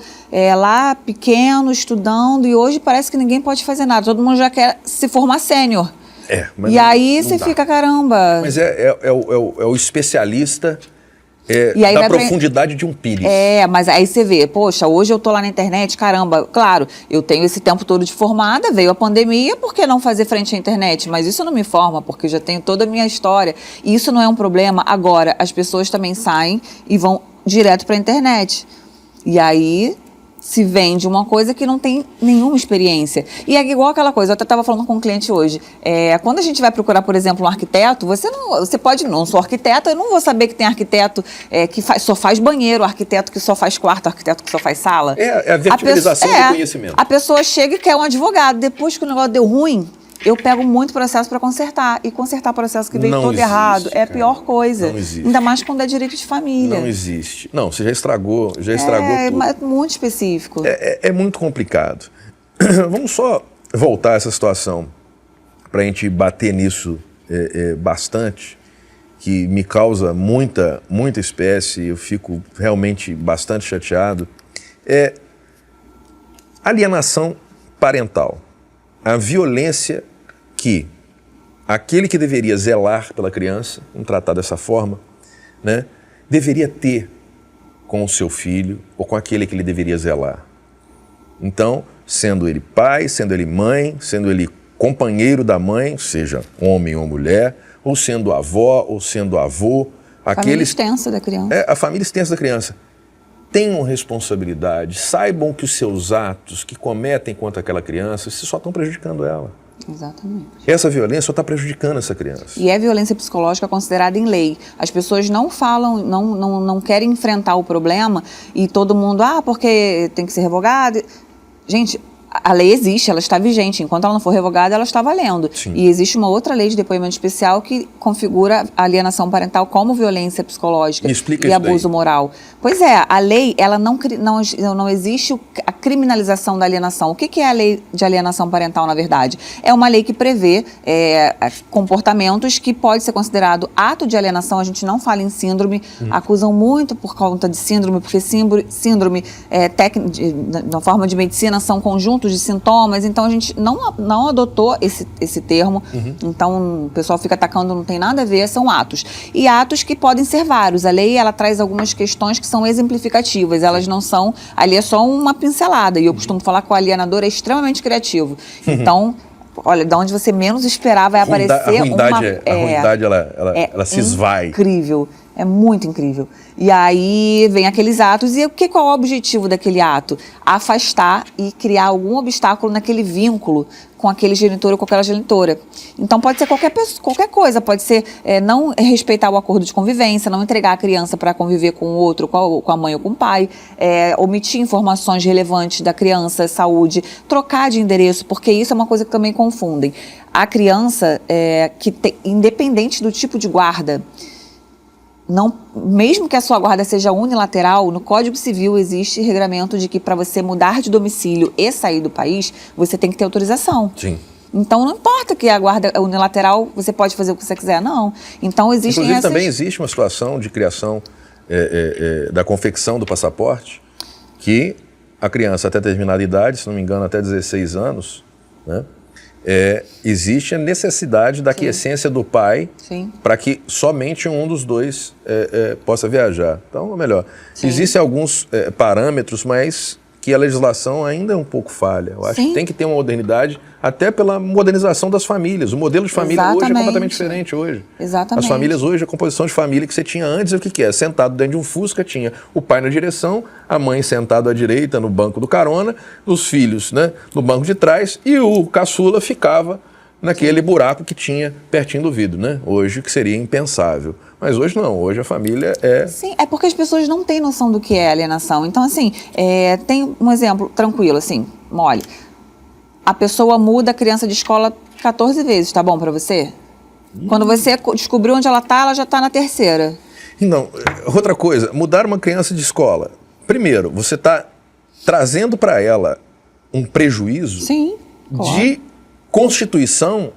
lá pequeno, estudando, e hoje parece que ninguém pode fazer nada. Todo mundo já quer se formar sênior. Mas e aí você fica, caramba. Mas é o especialista... da profundidade de um pires. Mas aí você vê, poxa, hoje eu tô lá na internet, caramba, claro, eu tenho esse tempo todo de formada, veio a pandemia, por que não fazer frente à internet? Mas isso não me forma, porque eu já tenho toda a minha história. E isso não é um problema. Agora, as pessoas também saem e vão direto para a internet. E aí se vende uma coisa que não tem nenhuma experiência. E é igual aquela coisa, eu até estava falando com um cliente hoje, quando a gente vai procurar, por exemplo, um arquiteto, você pode, não sou arquiteta, eu não vou saber que tem arquiteto que só faz banheiro, arquiteto que só faz quarto, arquiteto que só faz sala. É a verticalização do conhecimento. A pessoa chega e quer um advogado, depois que o negócio deu ruim, eu pego muito processo para consertar. E consertar processo que veio Não todo existe, errado é a cara. pior coisa. Não existe. Ainda mais quando é direito de família. Não existe. Não, você já estragou tudo. É muito específico. É muito complicado. Vamos só voltar a essa situação para a gente bater nisso bastante, que me causa muita espécie, eu fico realmente bastante chateado. Alienação parental. A violência que aquele que deveria zelar pela criança, vamos tratar dessa forma, né, deveria ter com o seu filho ou com aquele que ele deveria zelar. Então, sendo ele pai, sendo ele mãe, sendo ele companheiro da mãe, seja homem ou mulher, ou sendo avó, ou sendo avô, Família extensa da criança. A família extensa da criança. Tenham responsabilidade, saibam que os seus atos que cometem contra aquela criança, vocês só estão prejudicando ela. Exatamente. Essa violência só está prejudicando essa criança. E é violência psicológica considerada em lei. As pessoas não falam, não querem enfrentar o problema e todo mundo, porque tem que ser revogado. Gente, a lei existe, ela está vigente. Enquanto ela não for revogada, ela está valendo. Sim. E existe uma outra lei de depoimento especial que configura a alienação parental como violência psicológica e abuso moral. Pois é, a lei, ela não existe a criminalização da alienação. O que é a lei de alienação parental, na verdade? É uma lei que prevê comportamentos que pode ser considerado ato de alienação. A gente não fala em síndrome, acusam muito por conta de síndrome, porque síndrome na forma de medicina são conjuntos de sintomas, então a gente não adotou esse termo, então o pessoal fica atacando, não tem nada a ver, são atos. E atos que podem ser vários. A lei, ela traz algumas questões que são exemplificativas, elas não são, ali é só uma pincelada, e eu costumo falar que o alienador é extremamente criativo. Então, olha, de onde você menos esperar vai aparecer a ruindade, ela se esvai. Incrível. É muito incrível. E aí vem aqueles atos, e qual é o objetivo daquele ato? Afastar e criar algum obstáculo naquele vínculo com aquele genitor ou com aquela genitora. Então pode ser qualquer coisa, pode ser não respeitar o acordo de convivência, não entregar a criança para conviver com o outro, com a mãe ou com o pai, omitir informações relevantes da criança, saúde, trocar de endereço, porque isso é uma coisa que também confundem. A criança, independente do tipo de guarda, mesmo que a sua guarda seja unilateral, no Código Civil existe regramento de que para você mudar de domicílio e sair do país, você tem que ter autorização. Sim. Então não importa que a guarda unilateral, você pode fazer o que você quiser, não. Então existem Inclusive também existe uma situação de criação da confecção do passaporte, que a criança até determinada idade, se não me engano até 16 anos, né? Existe a necessidade da aquiescência do pai para que somente um dos dois possa viajar. Então, ou melhor, existem alguns parâmetros, mas que a legislação ainda é um pouco falha. Eu acho que tem que ter uma modernidade, até pela modernização das famílias. O modelo de família hoje é completamente diferente hoje. Exatamente. As famílias hoje, a composição de família que você tinha antes, o que é? Sentado dentro de um Fusca, tinha o pai na direção, a mãe sentada à direita no banco do carona, os filhos, né, no banco de trás, e o caçula ficava naquele buraco que tinha pertinho do vidro, né? Hoje, que seria impensável. Mas hoje não, hoje a família Sim, é porque as pessoas não têm noção do que é alienação. Então, assim, tem um exemplo tranquilo, assim, olha, a pessoa muda a criança de escola 14 vezes, tá bom pra você? Quando você descobriu onde ela já tá na terceira. Não, outra coisa, mudar uma criança de escola. Primeiro, você está trazendo para ela um prejuízo de constituição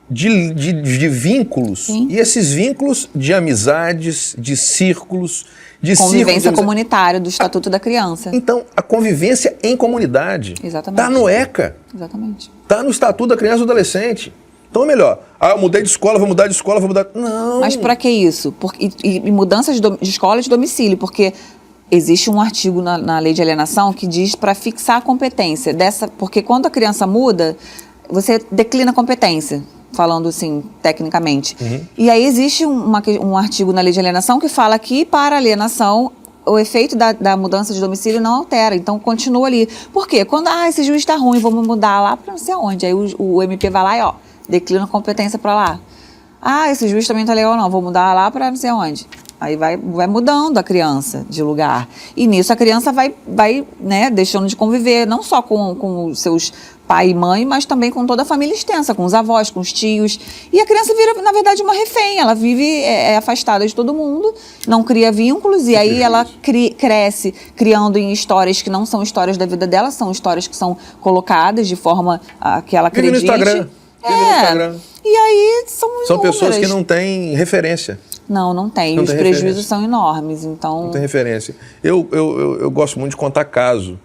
de vínculos. Sim. E esses vínculos de amizades, de círculos, de convivência comunitária do Estatuto da Criança. Então, a convivência em comunidade está no ECA. Exatamente. Está no Estatuto da Criança e do Adolescente. Então é melhor. Eu mudei de escola, vou mudar de escola, vou mudar... Não. Mas para que isso? E mudança de escola e de domicílio, porque existe um artigo na lei de alienação que diz para fixar a competência porque quando a criança muda, você declina a competência, falando assim, tecnicamente. E aí existe um artigo na lei de alienação que fala que para alienação o efeito da mudança de domicílio não altera, então continua ali. Por quê? Quando, esse juiz está ruim, vamos mudar lá para não sei aonde. Aí o MP vai lá e, declina a competência para lá. Esse juiz também não tá legal não, vou mudar lá para não sei aonde. Aí vai mudando a criança de lugar. E nisso a criança vai né, deixando de conviver, não só com os seus pai e mãe, mas também com toda a família extensa, com os avós, com os tios. E a criança vira, na verdade, uma refém. Ela vive afastada de todo mundo, não cria vínculos, e aí ela cresce criando em histórias que não são histórias da vida dela, são histórias que são colocadas de forma que ela acredite. Vive no Instagram. E aí são pessoas que não têm referência. Não tem. Os prejuízos são enormes, então... Não tem referência. Eu gosto muito de contar caso.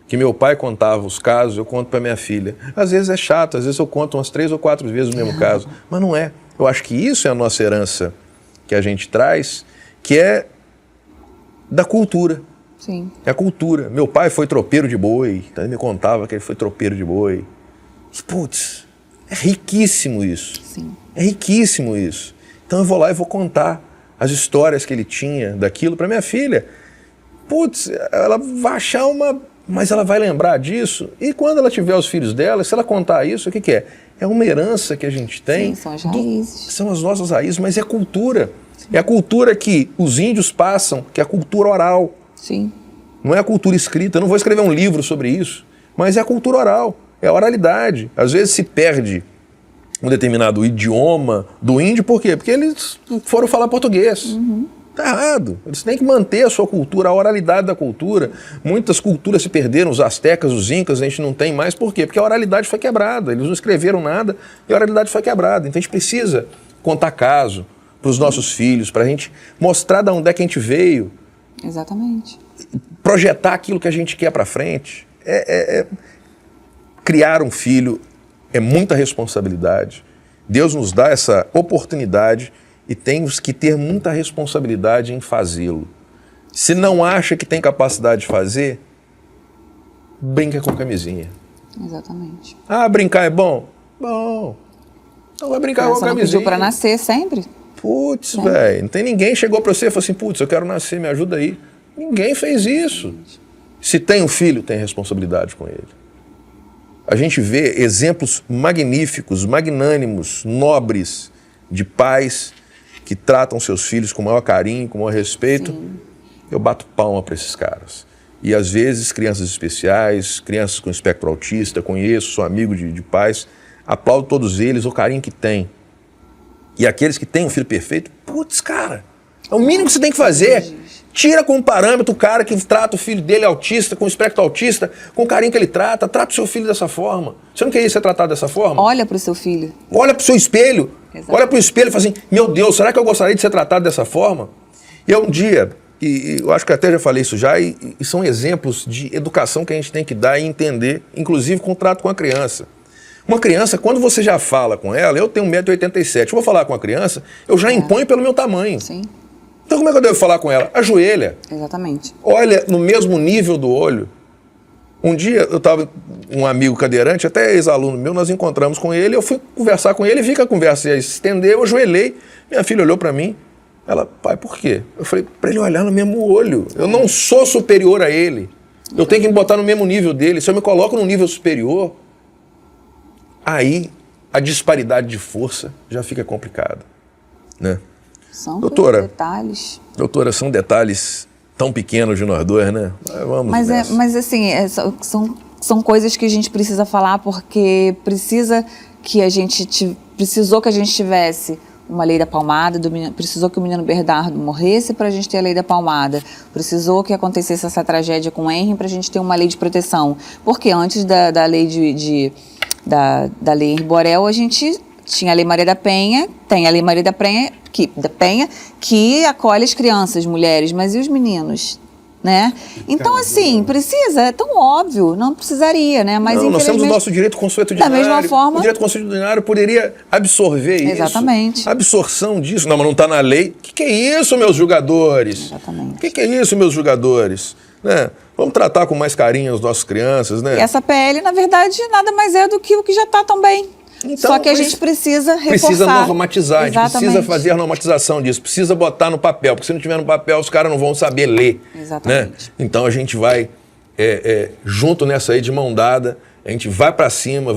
Que meu pai contava os casos, eu conto para minha filha. Às vezes é chato, às vezes eu conto umas 3 ou 4 vezes o mesmo caso. Mas não é. Eu acho que isso é a nossa herança que a gente traz, que é da cultura. Sim. É a cultura. Meu pai foi tropeiro de boi, então ele me contava que ele foi tropeiro de boi. Putz, é riquíssimo isso. Sim. É riquíssimo isso. Então eu vou lá e vou contar as histórias que ele tinha daquilo para minha filha. Putz, ela vai achar mas ela vai lembrar disso. E quando ela tiver os filhos dela, se ela contar isso, o que é? É uma herança que a gente tem. Sim, são as raízes. São as nossas raízes, mas é cultura. Sim. É a cultura que os índios passam, que é a cultura oral. Sim. Não é a cultura escrita. Eu não vou escrever um livro sobre isso, mas é a cultura oral. É a oralidade. Às vezes se perde um determinado idioma do índio, por quê? Porque eles foram falar português. Está errado. Eles têm que manter a sua cultura, a oralidade da cultura. Muitas culturas se perderam, os astecas, os incas, a gente não tem mais. Por quê? Porque a oralidade foi quebrada. Eles não escreveram nada e a oralidade foi quebrada. Então a gente precisa contar caso para os nossos filhos, para a gente mostrar de onde é que a gente veio. Exatamente. Projetar aquilo que a gente quer para frente. Criar um filho é muita responsabilidade. Deus nos dá essa oportunidade e temos que ter muita responsabilidade em fazê-lo. Se não acha que tem capacidade de fazer, brinca com camisinha. Exatamente. Ah, brincar é bom? Bom. Então vai brincar com a camisinha. Não pediu para nascer sempre? Putz, velho, não tem ninguém que chegou para você e falou assim, putz, eu quero nascer, me ajuda aí. Ninguém fez isso. Se tem um filho, tem responsabilidade com ele. A gente vê exemplos magníficos, magnânimos, nobres, de pais que tratam seus filhos com o maior carinho, com o maior respeito. Sim. Eu bato palma para esses caras. E às vezes crianças especiais, crianças com espectro autista, conheço, sou amigo de pais, aplaudo todos eles, o carinho que têm. E aqueles que têm um filho perfeito, putz, cara, é o mínimo que você tem que fazer. Tira como parâmetro o cara que trata o filho dele autista, com espectro autista, com o carinho que ele trata o seu filho dessa forma. Você não queria ser tratado dessa forma? Olha para o seu filho. Olha para o seu espelho. Exato. Olha para o espelho e fala assim, meu Deus, será que eu gostaria de ser tratado dessa forma? E um dia, e eu acho que até já falei isso já, e são exemplos de educação que a gente tem que dar e entender, inclusive com o trato com a criança. Uma criança, quando você já fala com ela, eu tenho 1,87 m, eu vou falar com a criança, eu já imponho pelo meu tamanho. Sim. Então como é que eu devo falar com ela? Ajoelha. Exatamente. Olha no mesmo nível do olho. Um dia eu estava um amigo cadeirante, até ex-aluno meu, nós encontramos com ele, eu fui conversar com ele, vi que a conversa ia se estender, eu ajoelhei, minha filha olhou para mim, ela, pai, por quê? Eu falei, para ele olhar no mesmo olho, eu não sou superior a ele, eu tenho que me botar no mesmo nível dele, se eu me coloco num nível superior, aí a disparidade de força já fica complicada, né? São detalhes. Doutora, são detalhes tão pequenos de nós dois, né? Vamos nessa. Mas assim, são coisas que a gente precisa falar porque precisou que a gente tivesse uma lei da palmada, precisou que o menino Bernardo morresse para a gente ter a lei da palmada, precisou que acontecesse essa tragédia com o Henry para a gente ter uma lei de proteção. Porque antes da lei da lei Henry Borel, a gente tinha a Lei Maria da Penha, tem a Lei Maria da Penha que acolhe as crianças, mulheres, mas e os meninos, né? Então, assim, é tão óbvio, não precisaria, né? Mas nós temos o nosso direito consuetudinário. Da mesma forma... O direito consuetudinário poderia absorver isso. Exatamente. A absorção disso. Não, mas não está na lei. O que é isso, meus julgadores? Exatamente. O que é isso, meus julgadores? Né? Vamos tratar com mais carinho as nossas crianças, né? E essa PL, na verdade, nada mais é do que o que já está também. Então, só que a gente precisa reforçar. Precisa normatizar, a gente precisa fazer a normatização disso, precisa botar no papel, porque se não tiver no papel, os caras não vão saber ler. Exatamente. Né? Então a gente vai junto nessa aí de mão dada, a gente vai para cima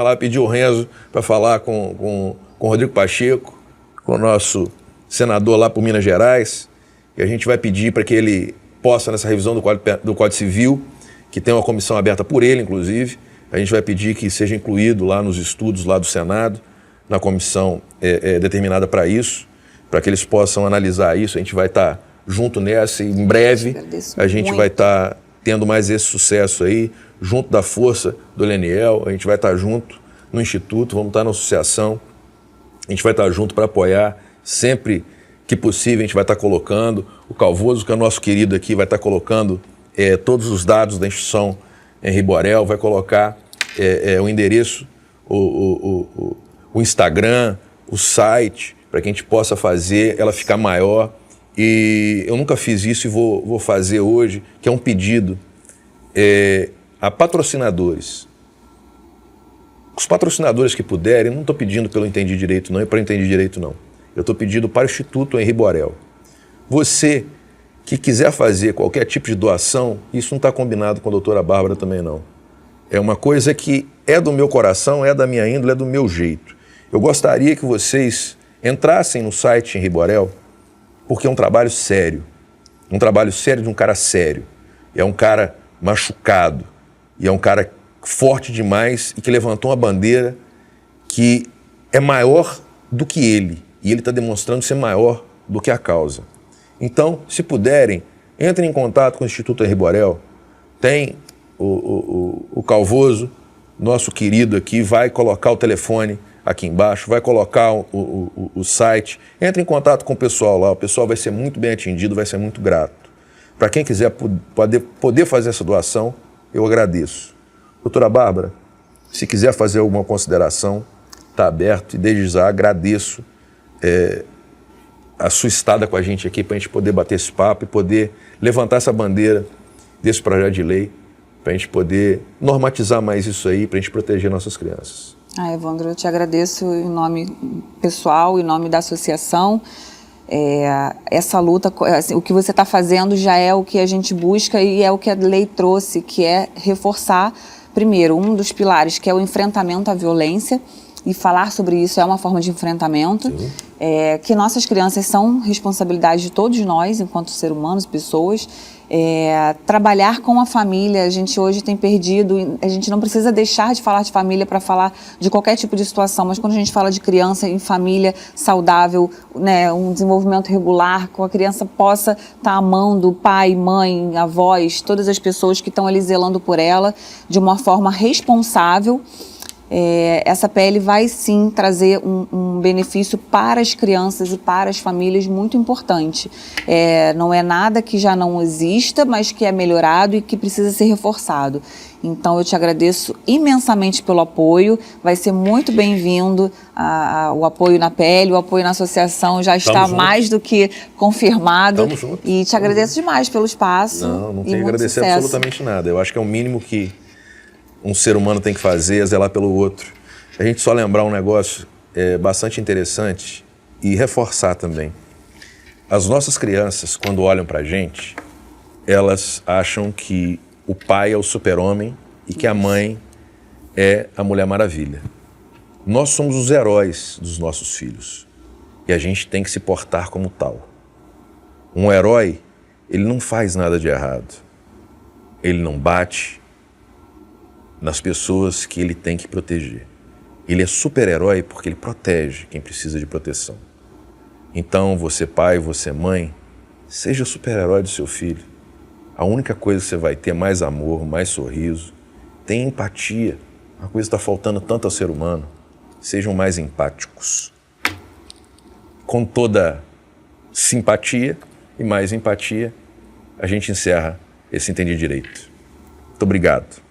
lá pedir o Renzo para falar com o Rodrigo Pacheco, com o nosso senador lá por Minas Gerais, e a gente vai pedir para que ele possa, nessa revisão do Código Civil, que tem uma comissão aberta por ele, inclusive, a gente vai pedir que seja incluído lá nos estudos lá do Senado, na comissão determinada para isso, para que eles possam analisar isso. A gente vai estar junto nessa e em breve a gente vai estar tendo mais esse sucesso aí, junto da força do Leniel, a gente vai estar junto no Instituto, vamos estar na associação, a gente vai estar junto para apoiar sempre que possível, a gente vai estar colocando, o Calvoso, que é o nosso querido aqui, vai estar colocando todos os dados da instituição Henri Borel, vai colocar o endereço, o Instagram, o site, para que a gente possa fazer ela ficar maior. E eu nunca fiz isso e vou fazer hoje, que é um pedido a patrocinadores. Os patrocinadores que puderem, não estou pedindo pelo Entendi Direito não e para Entendi Direito não. Eu estou pedindo para o Instituto Henri Borel. Você que quiser fazer qualquer tipo de doação, isso não está combinado com a doutora Bárbara também não. É uma coisa que é do meu coração, é da minha índole, é do meu jeito. Eu gostaria que vocês entrassem no site Henri Borel, porque é um trabalho sério de um cara sério. É um cara machucado, e é um cara forte demais e que levantou uma bandeira que é maior do que ele, e ele está demonstrando ser maior do que a causa. Então, se puderem, entrem em contato com o Instituto Henri Borel, tem o Calvoso, nosso querido aqui, vai colocar o telefone aqui embaixo, vai colocar o site, entre em contato com o pessoal lá, o pessoal vai ser muito bem atendido, vai ser muito grato. Para quem quiser poder fazer essa doação, eu agradeço. Doutora Bárbara, se quiser fazer alguma consideração, está aberto, e desde já agradeço a sua estada com a gente aqui, para a gente poder bater esse papo e poder levantar essa bandeira desse projeto de lei, para a gente poder normatizar mais isso aí, para a gente proteger nossas crianças. Evandro, eu te agradeço em nome pessoal, em nome da associação. Essa luta, assim, o que você está fazendo já é o que a gente busca e é o que a lei trouxe, que é reforçar, primeiro, um dos pilares, que é o enfrentamento à violência, e falar sobre isso é uma forma de enfrentamento, que nossas crianças são responsabilidade de todos nós, enquanto seres humanos, pessoas. Trabalhar com a família, a gente hoje tem perdido, a gente não precisa deixar de falar de família para falar de qualquer tipo de situação, mas quando a gente fala de criança em família saudável, né, um desenvolvimento regular, com a criança possa estar amando pai, mãe, avós, todas as pessoas que estão ali zelando por ela de uma forma responsável. Essa PL vai sim trazer um benefício para as crianças e para as famílias muito importante. Não é nada que já não exista, mas que é melhorado e que precisa ser reforçado. Então eu te agradeço imensamente pelo apoio, vai ser muito bem-vindo o apoio na PL, o apoio na associação já está mais do que confirmado. Tamo junto. E te agradeço demais pelo espaço. Não tem que agradecer absolutamente nada. Eu acho que é o mínimo que um ser humano tem que fazer, é zelar pelo outro. A gente só lembrar um negócio bastante interessante e reforçar também. As nossas crianças, quando olham pra gente, elas acham que o pai é o super-homem e que a mãe é a Mulher Maravilha. Nós somos os heróis dos nossos filhos e a gente tem que se portar como tal. Um herói, ele não faz nada de errado. Ele não bate nas pessoas que ele tem que proteger. Ele é super-herói porque ele protege quem precisa de proteção. Então, você pai, você mãe, seja super-herói do seu filho. A única coisa que você vai ter é mais amor, mais sorriso. Tenha empatia. Uma coisa que está faltando tanto ao ser humano. Sejam mais empáticos. Com toda simpatia e mais empatia, a gente encerra esse Entendi Direito. Muito obrigado.